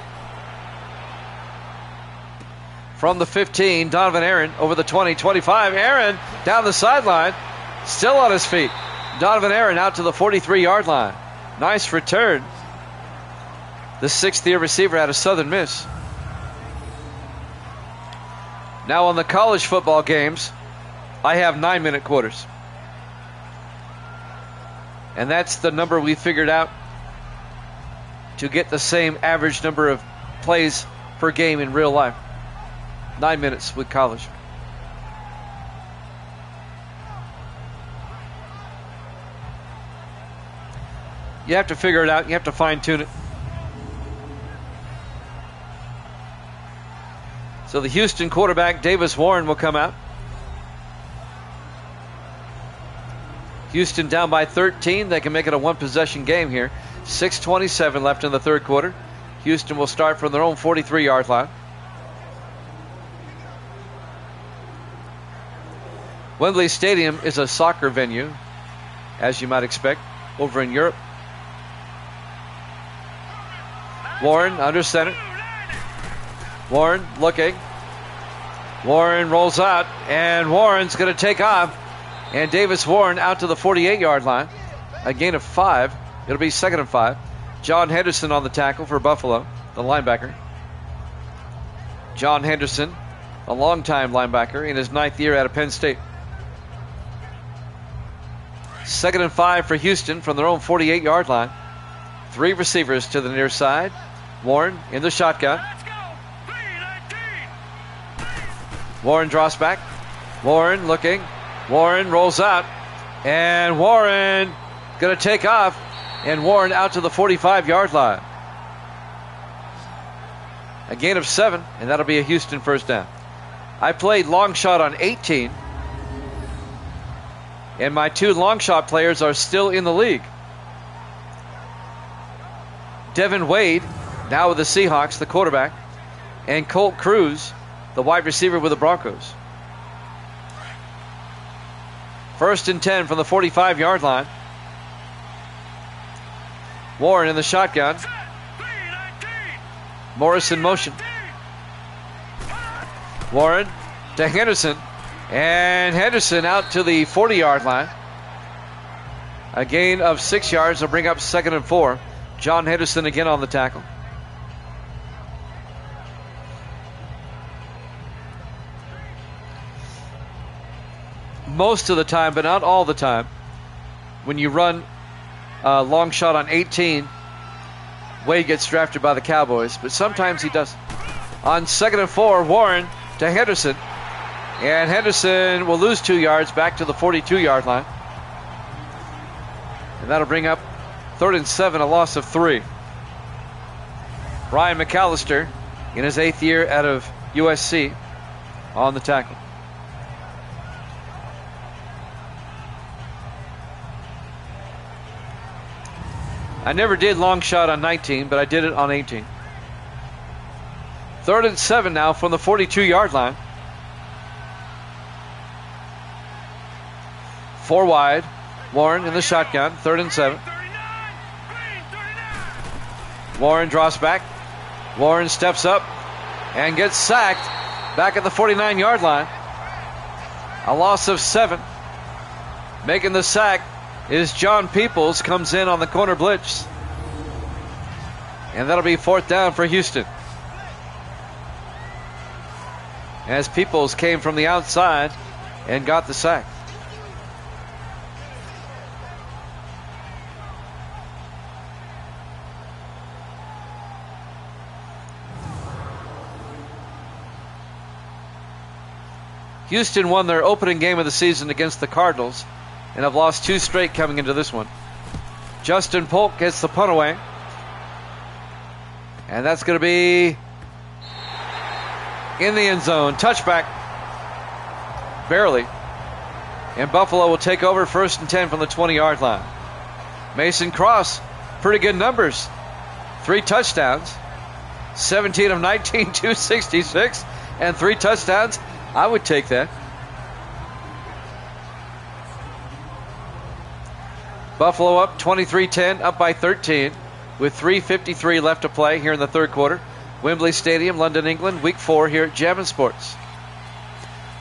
From the 15, Donovan Aaron over the 20, 25. Aaron down the sideline. Still on his feet. Donovan Aaron out to the 43-yard line. Nice return. The 6th-year receiver had a Southern Miss. Now on the college football games, I have 9-minute quarters. And that's the number we figured out to get the same average number of plays per game in real life. 9 minutes with college. You have to figure it out. You have to fine-tune it. So the Houston quarterback, Davis Warren, will come out. Houston down by 13. They can make it a one-possession game here. 6:27 left in the third quarter. Houston will start from their own 43-yard line. Wembley Stadium is a soccer venue, as you might expect, over in Europe. Warren under center. Warren looking. Warren rolls out, and Warren's going to take off. And Davis Warren out to the 48-yard line. A gain of 5. It'll be 2nd and 5. John Henderson on the tackle for Buffalo, the linebacker. John Henderson, a longtime linebacker in his 9th year out of Penn State. 2nd and 5 for Houston from their own 48-yard line. 3 receivers to the near side. Warren in the shotgun. Warren draws back. Warren looking. Warren rolls out. And Warren going to take off. And Warren out to the 45-yard line. A gain of 7, and that'll be a Houston first down. I played long shot on 18. And my 2 long shot players are still in the league. Devin Wade now with the Seahawks, the quarterback, and Colt Cruz, the wide receiver with the Broncos. 1st and 10 from the 45-yard line. Warren in the shotgun. Morris in motion. Warren to Henderson. And Henderson out to the 40-yard line. A gain of 6 yards will bring up 2nd and 4. John Henderson again on the tackle. Most of the time, but not all the time, when you run a long shot on 18, Wade gets drafted by the Cowboys, but sometimes he doesn't. On 2nd and 4, Warren to Henderson. And Henderson will lose 2 yards back to the 42-yard line. And that'll bring up 3rd and 7, a loss of 3. Brian McAllister in his 8th year out of USC on the tackle. I never did long shot on 19, but I did it on 18. 3rd and 7 now from the 42-yard line. 4 wide. Warren in the shotgun. 3rd and 7. Warren draws back. Warren steps up and gets sacked back at the 49-yard line. A loss of 7. Making the sack is John Peoples, comes in on the corner blitz. And that'll be 4th down for Houston. As Peoples came from the outside and got the sack. Houston won their opening game of the season against the Cardinals and have lost 2 straight coming into this one. Justin Polk gets the punt away. And that's going to be in the end zone. Touchback. Barely. And Buffalo will take over 1st and 10 from the 20-yard line. Mason Cross, pretty good numbers. 3 touchdowns. 17 of 19, 266. And 3 touchdowns. I would take that. Buffalo up 23-10, up by 13, with 3:53 left to play here in the 3rd quarter. Wembley Stadium, London, England, week 4 here at Jammin' Sports.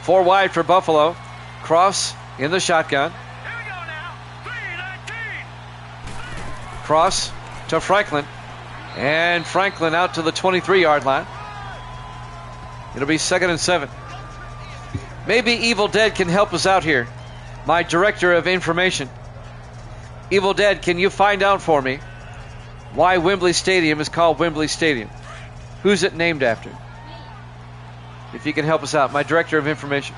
4 wide for Buffalo. Cross in the shotgun. Here we go now. 3-19. Cross to Franklin. And Franklin out to the 23-yard line. It'll be 2nd and 7. Maybe Evil Dead can help us out here. My director of information. Evil Dead, can you find out for me why Wembley Stadium is called Wembley Stadium? Who's it named after? If you can help us out, my director of information.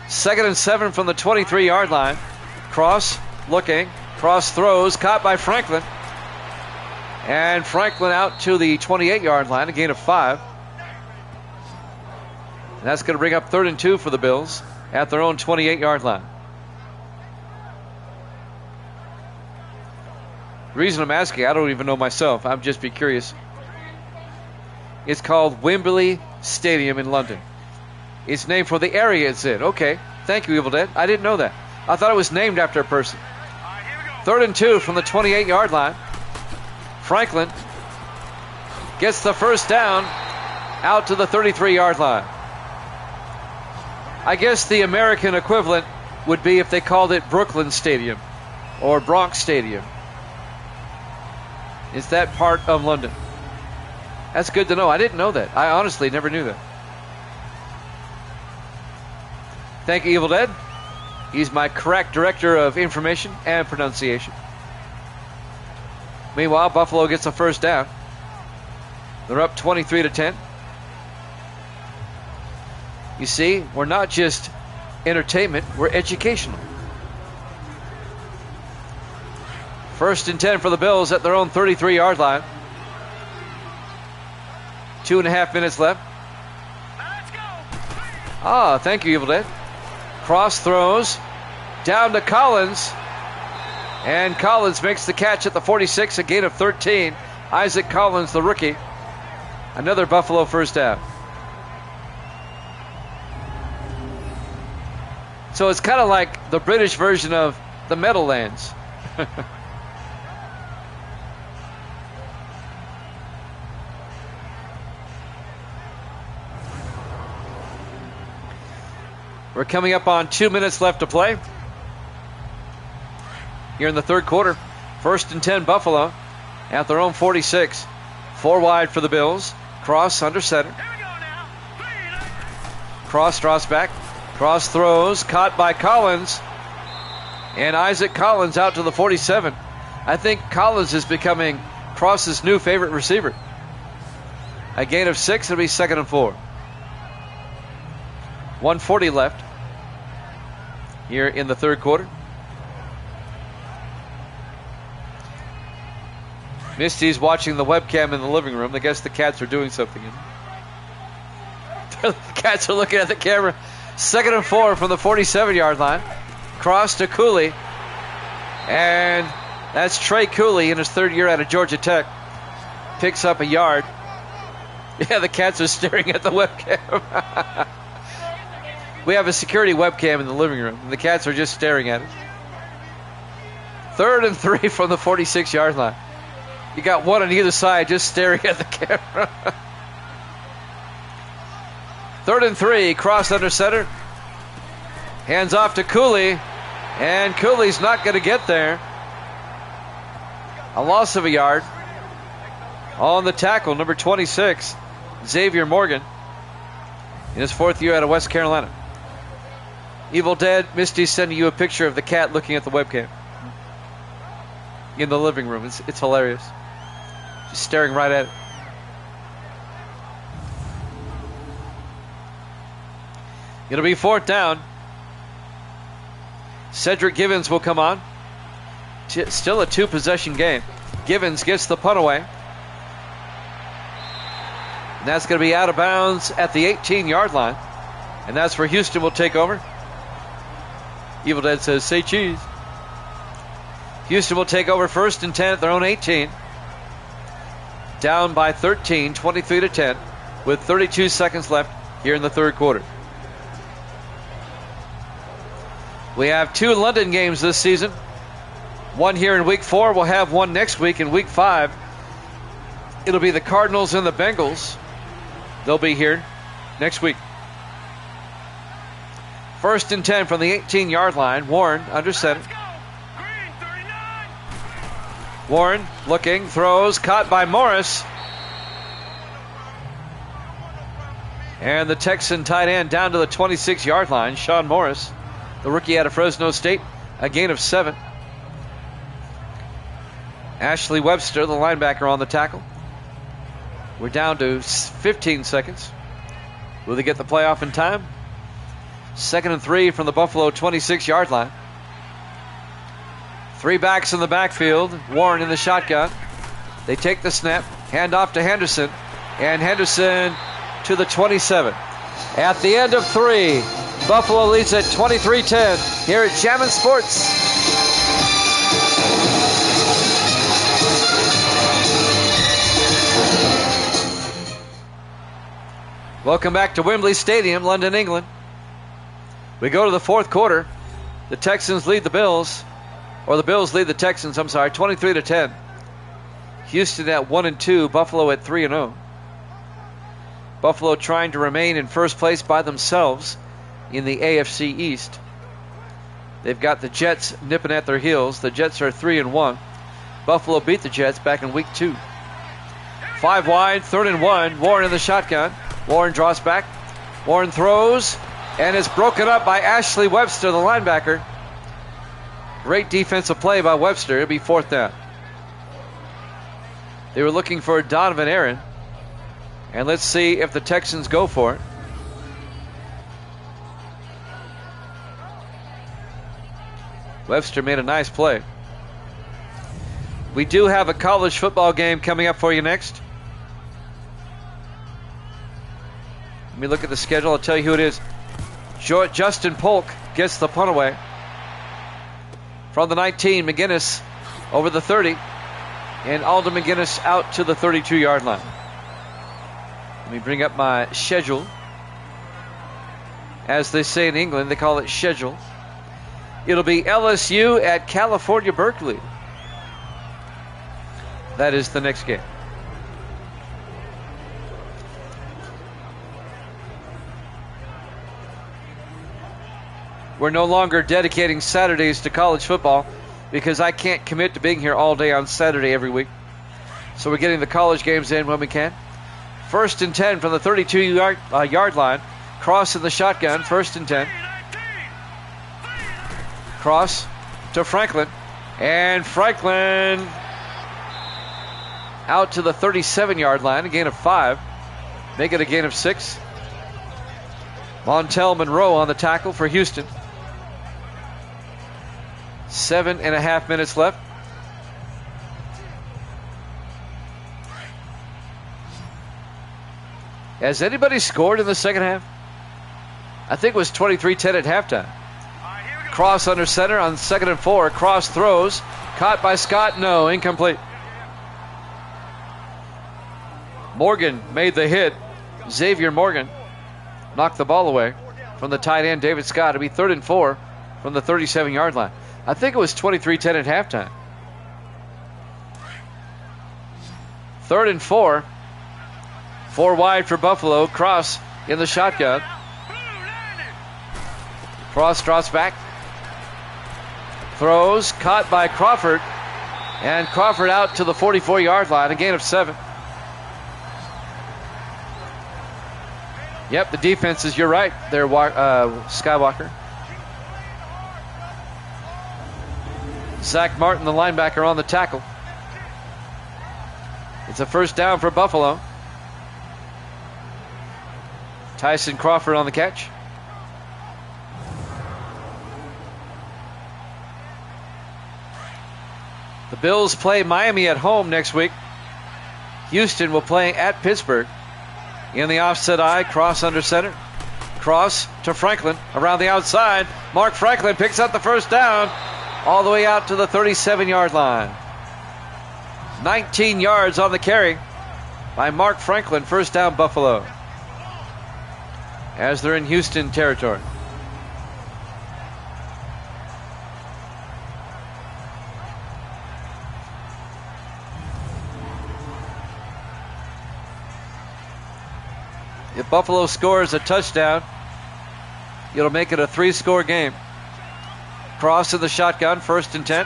2nd and 7 from the 23-yard line. Cross looking. Cross throws. Caught by Franklin. And Franklin out to the 28-yard line. A gain of 5. And that's going to bring up 3rd and 2 for the Bills at their own 28-yard line. The reason I'm asking, I don't even know myself. I'm just be curious. It's called Wembley Stadium in London. It's named for the area it's in. Okay. Thank you, Evil Dead. I didn't know that. I thought it was named after a person. 3rd and 2 from the 28-yard line. Franklin gets the 1st down out to the 33-yard line. I guess the American equivalent would be if they called it Brooklyn Stadium or Bronx Stadium. It's that part of London. That's good to know. I didn't know that. I honestly never knew that. Thank you, Evil Dead. He's my correct director of information and pronunciation. Meanwhile, Buffalo gets a 1st down. They're up 23-10. You see, we're not just entertainment, we're educational. 1st and 10 for the Bills at their own 33-yard line. 2.5 minutes left. Let's go. Ah, thank you, Evil Dead. Cross throws down to Collins. And Collins makes the catch at the 46, a gain of 13. Isaac Collins, the rookie, Another Buffalo first down. So it's kind of like the British version of the Meadowlands. We're coming up on 2 minutes left to play here in the third quarter. 1st and 10 Buffalo at their own 46. 4 wide for the Bills. Cross under center. Cross draws back. Cross throws. Caught by Collins. And Isaac Collins out to the 47. I think Collins is becoming Cross's new favorite receiver. A gain of 6. It'll be 2nd and 4. 1:40 left here in the third quarter. Misty's watching the webcam in the living room. I guess the cats are doing something. The cats are looking at the camera. 2nd and 4 from the 47-yard line. Cross to Cooley. And that's Trey Cooley in his third year out of Georgia Tech. Picks up a yard. Yeah, the cats are staring at the webcam. We have a security webcam in the living room, and the cats are just staring at it. 3rd and 3 from the 46-yard line. You got one on either side just staring at the camera. 3rd and 3, cross under center. Hands off to Cooley, and Cooley's not going to get there. A loss of a yard. On the tackle, number 26, Xavier Morgan, in his 4th year out of West Carolina. Evil Dead, Misty's sending you a picture of the cat looking at the webcam in the living room. It's hilarious. Just staring right at it. It'll be 4th down. Cedric Givens will come on. Still a 2-possession game. Givens gets the punt away. And that's going to be out of bounds at the 18-yard line. And that's where Houston will take over. Evil Dead says, say cheese. Houston will take over 1st and 10 at their own 18. Down by 13, 23-10, with 32 seconds left here in the third quarter. We have 2 London games this season. One here in week 4. We'll have one next week in week 5. It'll be the Cardinals and the Bengals. They'll be here next week. 1st and 10 from the 18-yard line. Warren under center. Warren looking, throws, caught by Morris. And the Texan tight end down to the 26-yard line. Sean Morris, the rookie out of Fresno State, a gain of 7. Ashley Webster, the linebacker, on the tackle. We're down to 15 seconds. Will they get the playoff in time? 2nd and 3 from the Buffalo 26-yard line. 3 backs in the backfield. Warren in the shotgun. They take the snap. Hand off to Henderson. And Henderson to the 27. At the end of 3, Buffalo leads at 23-10 here at Jammin' Sports. Welcome back to Wembley Stadium, London, England. We go to the fourth quarter. The Texans lead the Bills. Or the Bills lead the Texans, 23-10. Houston at 1-2, Buffalo at 3-0. Buffalo trying to remain in first place by themselves in the AFC East. They've got the Jets nipping at their heels. The Jets are 3-1. Buffalo beat the Jets back in week 2. 5 wide, 3rd and 1. Warren in the shotgun. Warren draws back. Warren throws and is broken up by Ashley Webster, the linebacker. Great defensive play by Webster. It'll be 4th down. They were looking for Donovan Aaron. And let's see if the Texans go for it. Webster made a nice play. We do have a college football game coming up for you next. Let me look at the schedule. I'll tell you who it is. Justin Polk gets the punt away. From the 19, McGinnis over the 30. And Alden McGinnis out to the 32-yard line. Let me bring up my schedule. As they say in England, they call it schedule. It'll be LSU at California Berkeley. That is the next game. We're no longer dedicating Saturdays to college football because I can't commit to being here all day on Saturday every week. So we're getting the college games in when we can. 1st and 10 from the 32-yard line. Cross in the shotgun. 1st and 10. Cross to Franklin. And Franklin out to the 37-yard line. A gain of 5. Make it a gain of 6. Montel Monroe on the tackle for Houston. 7.5 minutes left. Has anybody scored in the second half? I think it was 23-10 at halftime. Cross under center on 2nd and 4. Cross throws. Caught by Scott. No, incomplete. Morgan made the hit. Xavier Morgan knocked the ball away from the tight end, David Scott. It'll be 3rd and 4 from the 37-yard line. I think it was 23-10 at halftime. 3rd and 4. 4 wide for Buffalo. Cross in the shotgun. Cross drops back. Throws. Caught by Crawford. And Crawford out to the 44-yard line. A gain of 7. Yep, the defense is, you're right there, Skywalker. Zach Martin, the linebacker, on the tackle. It's a 1st down for Buffalo. Tyson Crawford on the catch. The Bills play Miami at home next week. Houston will play at Pittsburgh. In the offset eye, cross under center. Cross to Franklin around the outside. Mark Franklin picks up the 1st down all the way out to the 37-yard line. 19 yards on the carry by Mark Franklin. 1st down, Buffalo, as they're in Houston territory. If Buffalo scores a touchdown, it'll make it a 3-score game. Cross in the shotgun, 1st and 10.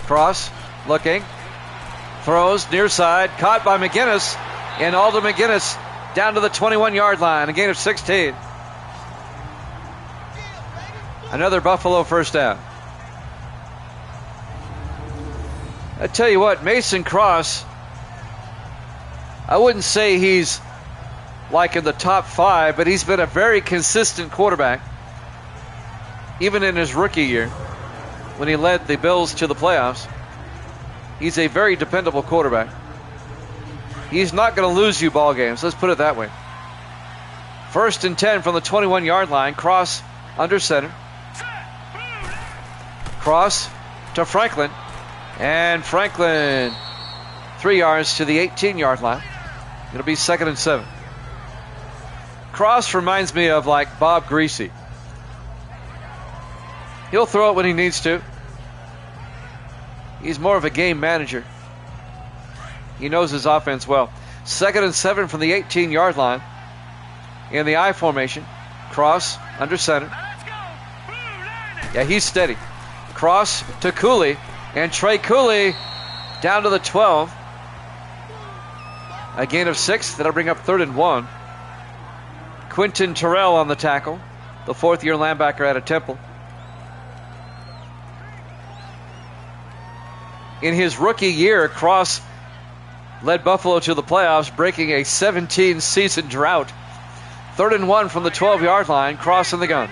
Cross, looking, throws near side, caught by McGinnis, and Alden McGinnis down to the 21-yard line, a gain of 16. Another Buffalo 1st down. I tell you what, Mason Cross, I wouldn't say he's like in the top 5, but he's been a very consistent quarterback, even in his rookie year when he led the Bills to the playoffs. He's a very dependable quarterback. He's not going to lose you ball games, let's put it that way. 1st and 10 from the 21-yard line. Cross under center. Cross to Franklin. And Franklin 3 yards to the 18-yard line. It'll be 2nd and 7. Cross reminds me of like Bob Greasy. He'll throw it when he needs to. He's more of a game manager. He knows his offense well. 2nd and 7 from the 18-yard line. In the I formation. Cross under center. Yeah, he's steady. Cross to Cooley. And Trey Cooley down to the 12. A gain of 6. That'll bring up 3rd and 1. Quentin Terrell on the tackle. The 4th-year linebacker out of Temple. In his rookie year, Cross led Buffalo to the playoffs, breaking a 17-season drought. 3rd and 1 from the 12-yard line. Cross in the gun.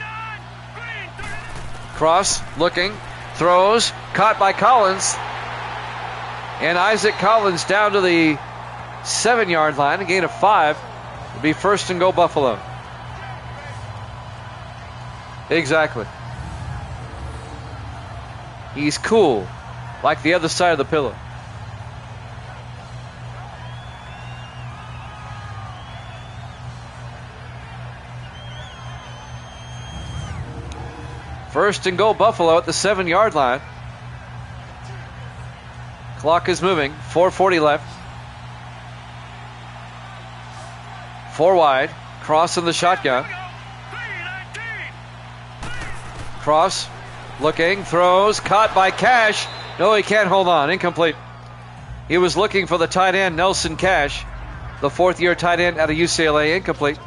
Cross looking, throws, caught by Collins. And Isaac Collins down to the 7-yard line, a gain of 5. It'll be 1st and goal, Buffalo. Exactly. He's cool, like the other side of the pillow. First and goal, Buffalo at the 7-yard line. Clock is moving. 4:40 left. 4 wide. Cross in the shotgun. Cross. Looking. Throws. Caught by Cash. No, he can't hold on. Incomplete. He was looking for the tight end, Nelson Cash, the 4th-year tight end out of UCLA. Incomplete.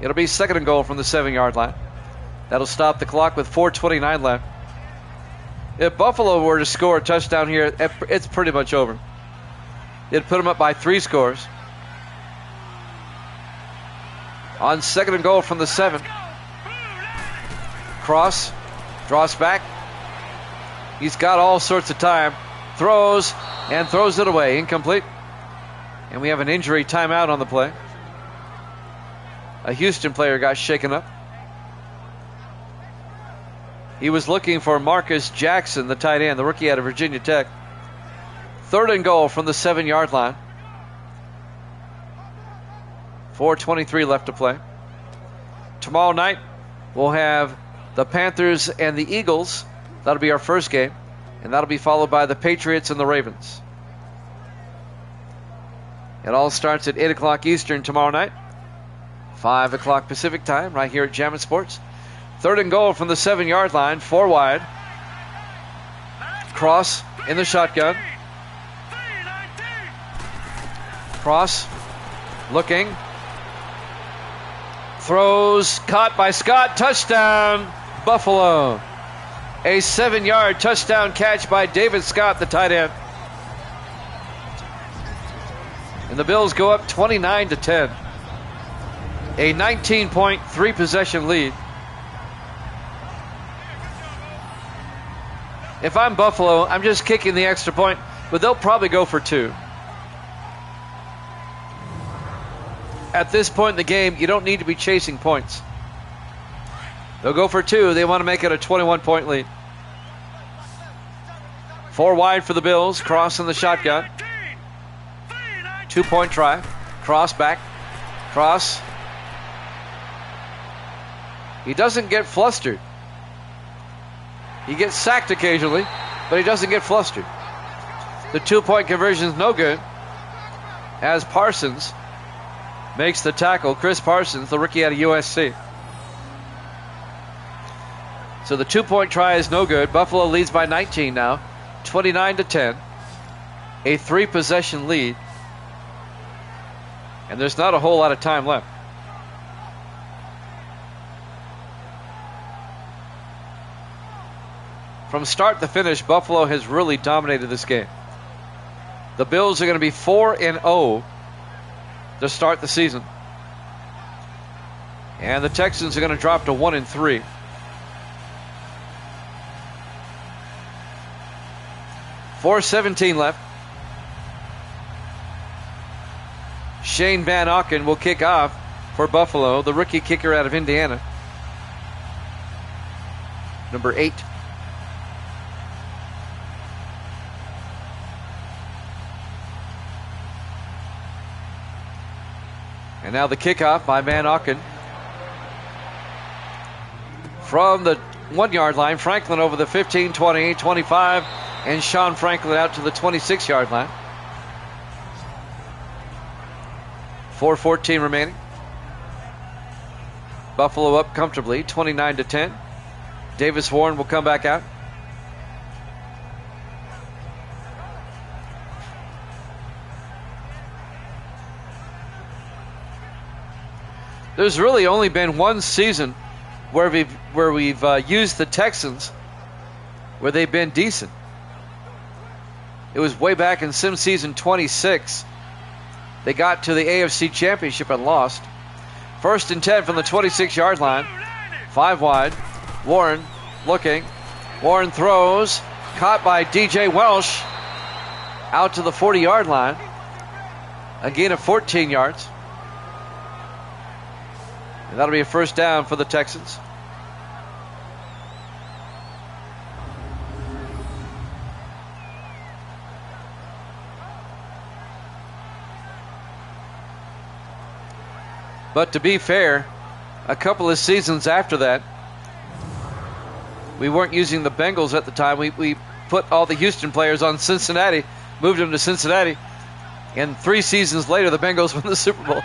It'll be second and goal from the 7-yard line. That'll stop the clock with 4:29 left. If Buffalo were to score a touchdown here, it's pretty much over. It'd put them up by 3 scores. On second and goal from the 7. Cross. Draws back. He's got all sorts of time. Throws and throws it away. Incomplete. And we have an injury timeout on the play. A Houston player got shaken up. He was looking for Marcus Jackson, the tight end, the rookie out of Virginia Tech. Third and goal from the 7-yard line. 4:23 left to play. Tomorrow night, we'll have the Panthers and the Eagles. That'll be our first game. And that'll be followed by the Patriots and the Ravens. It all starts at 8 o'clock Eastern tomorrow night. 5 o'clock Pacific time, right here at Jammin' Sports. Third and goal from the 7-yard line, 4 wide. Cross in the shotgun. Cross, looking. Throws, caught by Scott, touchdown, Buffalo. A 7-yard touchdown catch by David Scott, the tight end. And the Bills go up 29-10. A 19-point, 3-possession lead. If I'm Buffalo, I'm just kicking the extra point, but they'll probably go for 2. At this point in the game, you don't need to be chasing points. They'll go for 2. They want to make it a 21-point lead. 4 wide for the Bills. Cross in the shotgun. 2-point try. Cross back. Cross. He doesn't get flustered. He gets sacked occasionally, but he doesn't get flustered. The 2-point conversion is no good, as Parsons makes the tackle. Chris Parsons, the rookie out of USC. So the 2-point try is no good. Buffalo leads by 19 now, 29-10. A 3-possession lead. And there's not a whole lot of time left. From start to finish, Buffalo has really dominated this game. The Bills are going to be 4-0 to start the season. And the Texans are going to drop to 1-3. .4:17 left. Shane Van Auken will kick off for Buffalo, the rookie kicker out of Indiana. Number 8. And now the kickoff by Van Auken. From the 1-yard line, Franklin over the 15, 20, 25, and Sean Franklin out to the 26-yard line. 4:14 remaining. Buffalo up comfortably, 29-10. Davis Warren will come back out. There's really only been one season where we've used the Texans where they've been decent. It was way back in sim season 26. They got to the AFC Championship and lost. 1st and 10 from the 26-yard line. 5 wide. Warren looking. Warren throws. Caught by DJ Welsh. Out to the 40-yard line. A gain of 14 yards. And that'll be a first down for the Texans. But to be fair, a couple of seasons after that, we weren't using the Bengals at the time. We put all the Houston players on Cincinnati, moved them to Cincinnati, and 3 seasons later, the Bengals won the Super Bowl.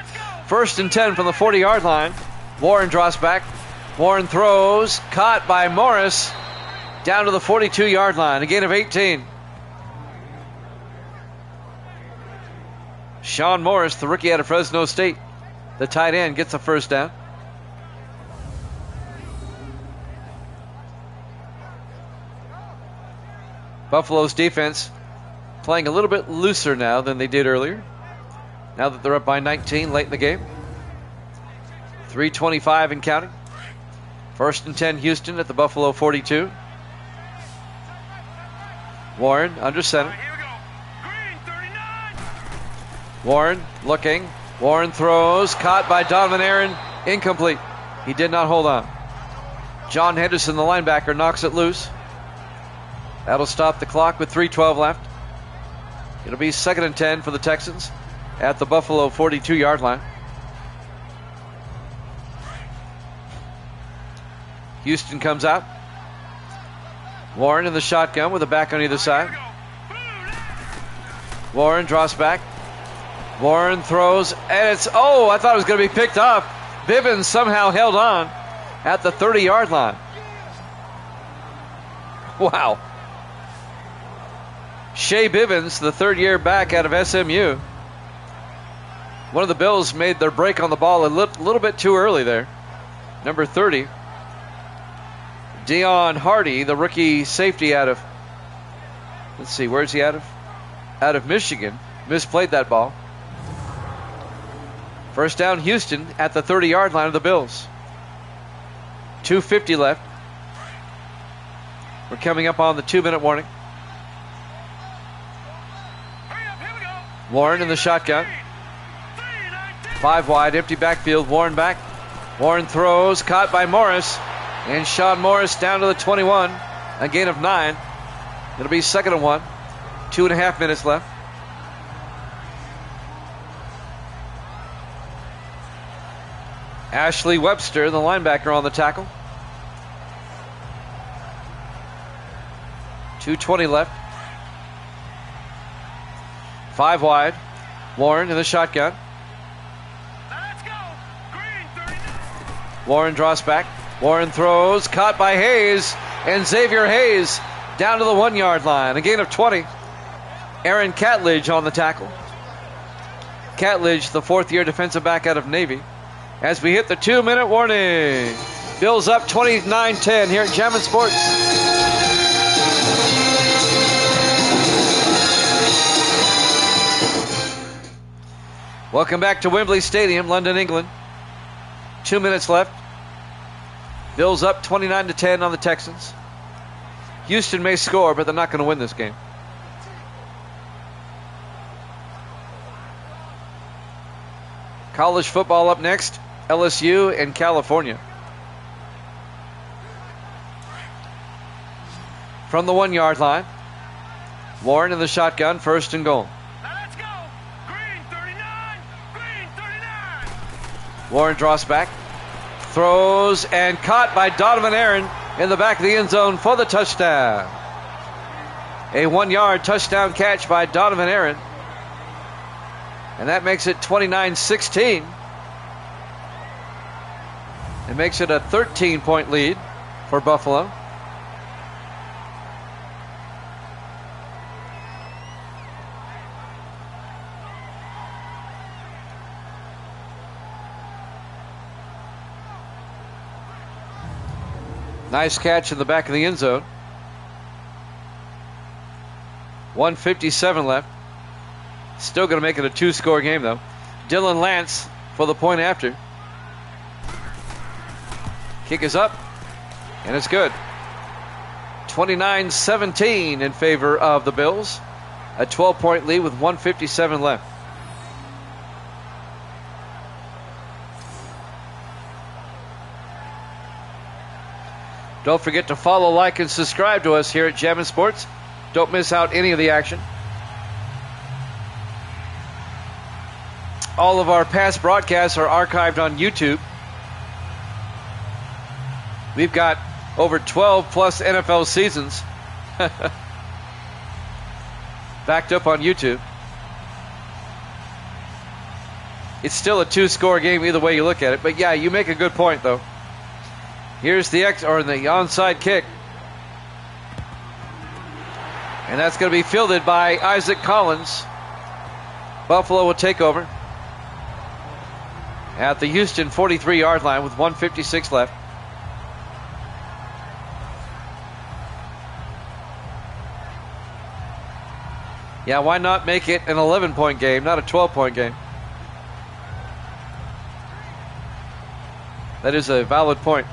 1st and 10 from the 40-yard line. Warren draws back. Warren throws, caught by Morris, down to the 42-yard line, a gain of 18. Sean Morris, the rookie out of Fresno State, the tight end, gets a first down. Buffalo's defense playing a little bit looser now than they did earlier, now that they're up by 19 late in the game. 3:25 and counting. 1st and 10 Houston at the Buffalo 42. Warren under center. Here we go. Green 39. Warren looking. Warren throws. Caught by Donovan Aaron. Incomplete. He did not hold on. John Henderson, the linebacker, knocks it loose. That'll stop the clock with 3:12 left. It'll be 2nd and 10 for the Texans at the Buffalo 42-yard line. Houston comes out. Warren in the shotgun with a back on either side. Warren draws back. Warren throws, and it's, I thought it was going to be picked up. Bivens somehow held on at the 30-yard line. Wow. Shea Bivens, the third-year back out of SMU. One of the Bills made their break on the ball a little bit too early there. Number 30. Dion Hardy, the rookie safety out of, let's see, where's he out of? Out of Michigan. Misplayed that ball. First down, Houston at the 30-yard line of the Bills. 2:50 left. We're coming up on the 2-minute warning. Warren in the shotgun. 5 wide, empty backfield. Warren back. Warren throws, caught by Morris. And Sean Morris down to the 21. A gain of 9. It'll be 2nd and 1. 2.5 minutes left. Ashley Webster, the linebacker, on the tackle. 2:20 left. 5 wide. Warren in the shotgun. Let's go. Green 39. Warren draws back. Warren throws, caught by Hayes, and Xavier Hayes down to the 1-yard line. A gain of 20. Aaron Catledge on the tackle. Catledge, the 4th-year defensive back out of Navy. As we hit the 2-minute warning. Bills up 29-10 here at Jammin' Sports. Welcome back to Wembley Stadium, London, England. 2 minutes left. Bills up 29-10 on the Texans. Houston may score, but they're not going to win this game. College football up next. LSU and California. From the 1-yard line. Warren in the shotgun, 1st and goal. Let's go. Green 39. Green 39. Warren draws back. Throws and caught by Donovan Aaron in the back of the end zone for the touchdown. A 1-yard touchdown catch by Donovan Aaron. And that makes it 29-16. It makes it a 13-point lead for Buffalo. Nice catch in the back of the end zone. 1:57 left. Still going to make it a 2-score game, though. Dylan Lance for the point after. Kick is up, and it's good. 29-17 in favor of the Bills. A 12-point lead with 1:57 left. Don't forget to follow, like, and subscribe to us here at Jammin' Sports. Don't miss out any of the action. All of our past broadcasts are archived on YouTube. We've got over 12 plus NFL seasons. Backed up on YouTube. It's still a 2-score game either way you look at it. But yeah, you make a good point though. Here's the onside kick. And that's going to be fielded by Isaac Collins. Buffalo will take over at the Houston 43-yard line with 1:56 left. Yeah, why not make it an 11-point game, not a 12-point game? That is a valid point.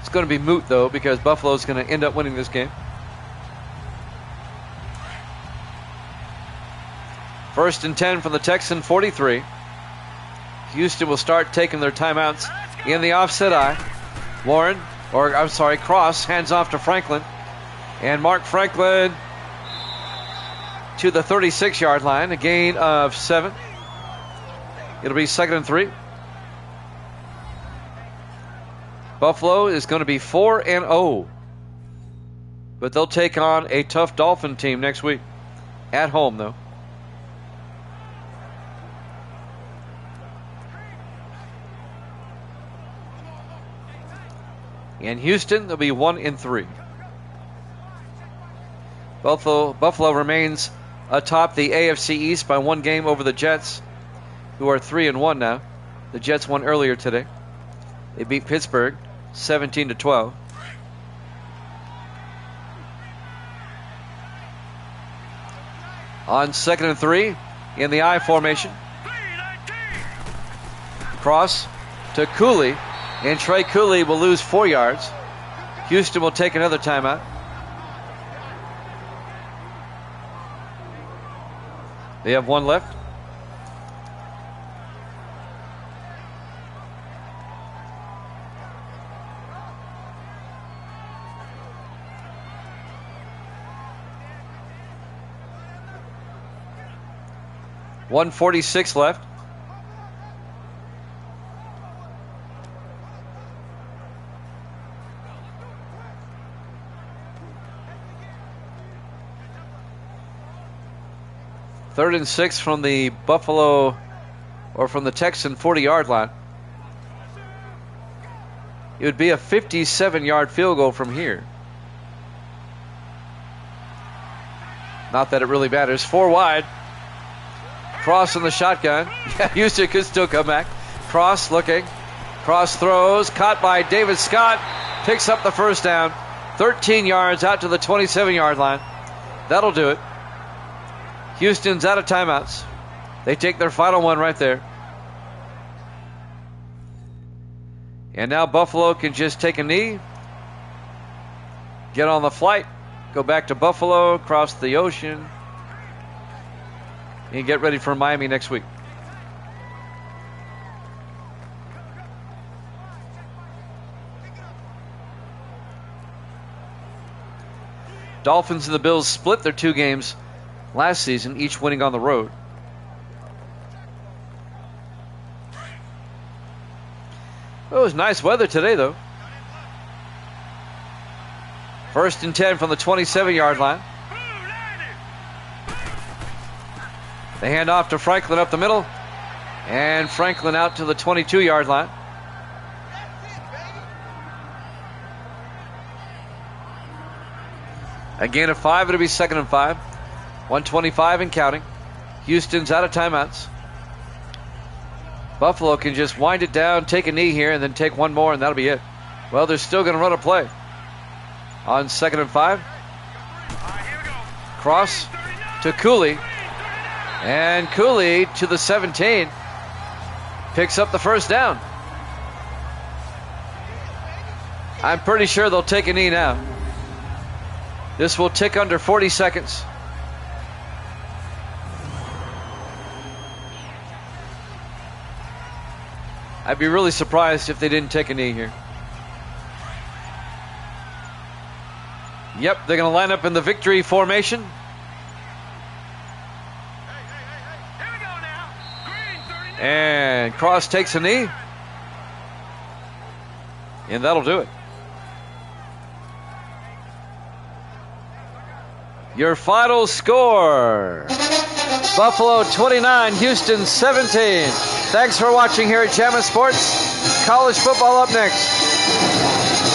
It's going to be moot, though, because Buffalo's going to end up winning this game. First and 10 from the Texan 43. Houston will start taking their timeouts in the offset eye. Cross hands off to Franklin. And Mark Franklin to the 36-yard line, a gain of 7. It'll be 2nd and 3. Buffalo is going to be 4-0. But they'll take on a tough Dolphin team next week. At home, though. In Houston, they'll be 1-3. Buffalo remains atop the AFC East by 1 game over the Jets, who are 3-1 now. The Jets won earlier today. They beat Pittsburgh 17-12. On 2nd and 3 in the I formation. Cross to Cooley, and Trey Cooley will lose 4 yards. Houston will take another timeout. They have 1 left. .146 left. Third and 6 from the from the Texan 40-yard line. It would be a 57-yard field goal from here. Not that it really matters. 4 wide. Cross in the shotgun. Yeah, Houston could still come back. Cross looking. Cross throws. Caught by David Scott. Picks up the first down. 13 yards out to the 27-yard line. That'll do it. Houston's out of timeouts. They take their final one right there. And now Buffalo can just take a knee, get on the flight, go back to Buffalo, cross the ocean, and get ready for Miami next week. Dolphins and the Bills split their 2 games last season, each winning on the road. It was nice weather today, though. First and 10 from the 27-yard line. They hand off to Franklin up the middle. And Franklin out to the 22-yard line. A gain of 5. It'll be 2nd and 5. 1:25 and counting. Houston's out of timeouts. Buffalo can just wind it down, take a knee here, and then take 1 more, and that'll be it. Well, they're still going to run a play. On 2nd and 5. Cross to Cooley. And Cooley to the 17. Picks up the first down. I'm pretty sure they'll take a knee now. This will tick under 40 seconds. I'd be really surprised if they didn't take a knee here. Yep, they're going to line up in the victory formation. And Cross takes a knee. And that'll do it. Your final score: Buffalo 29, Houston 17. Thanks for watching here at Jammin' Sports. College football up next.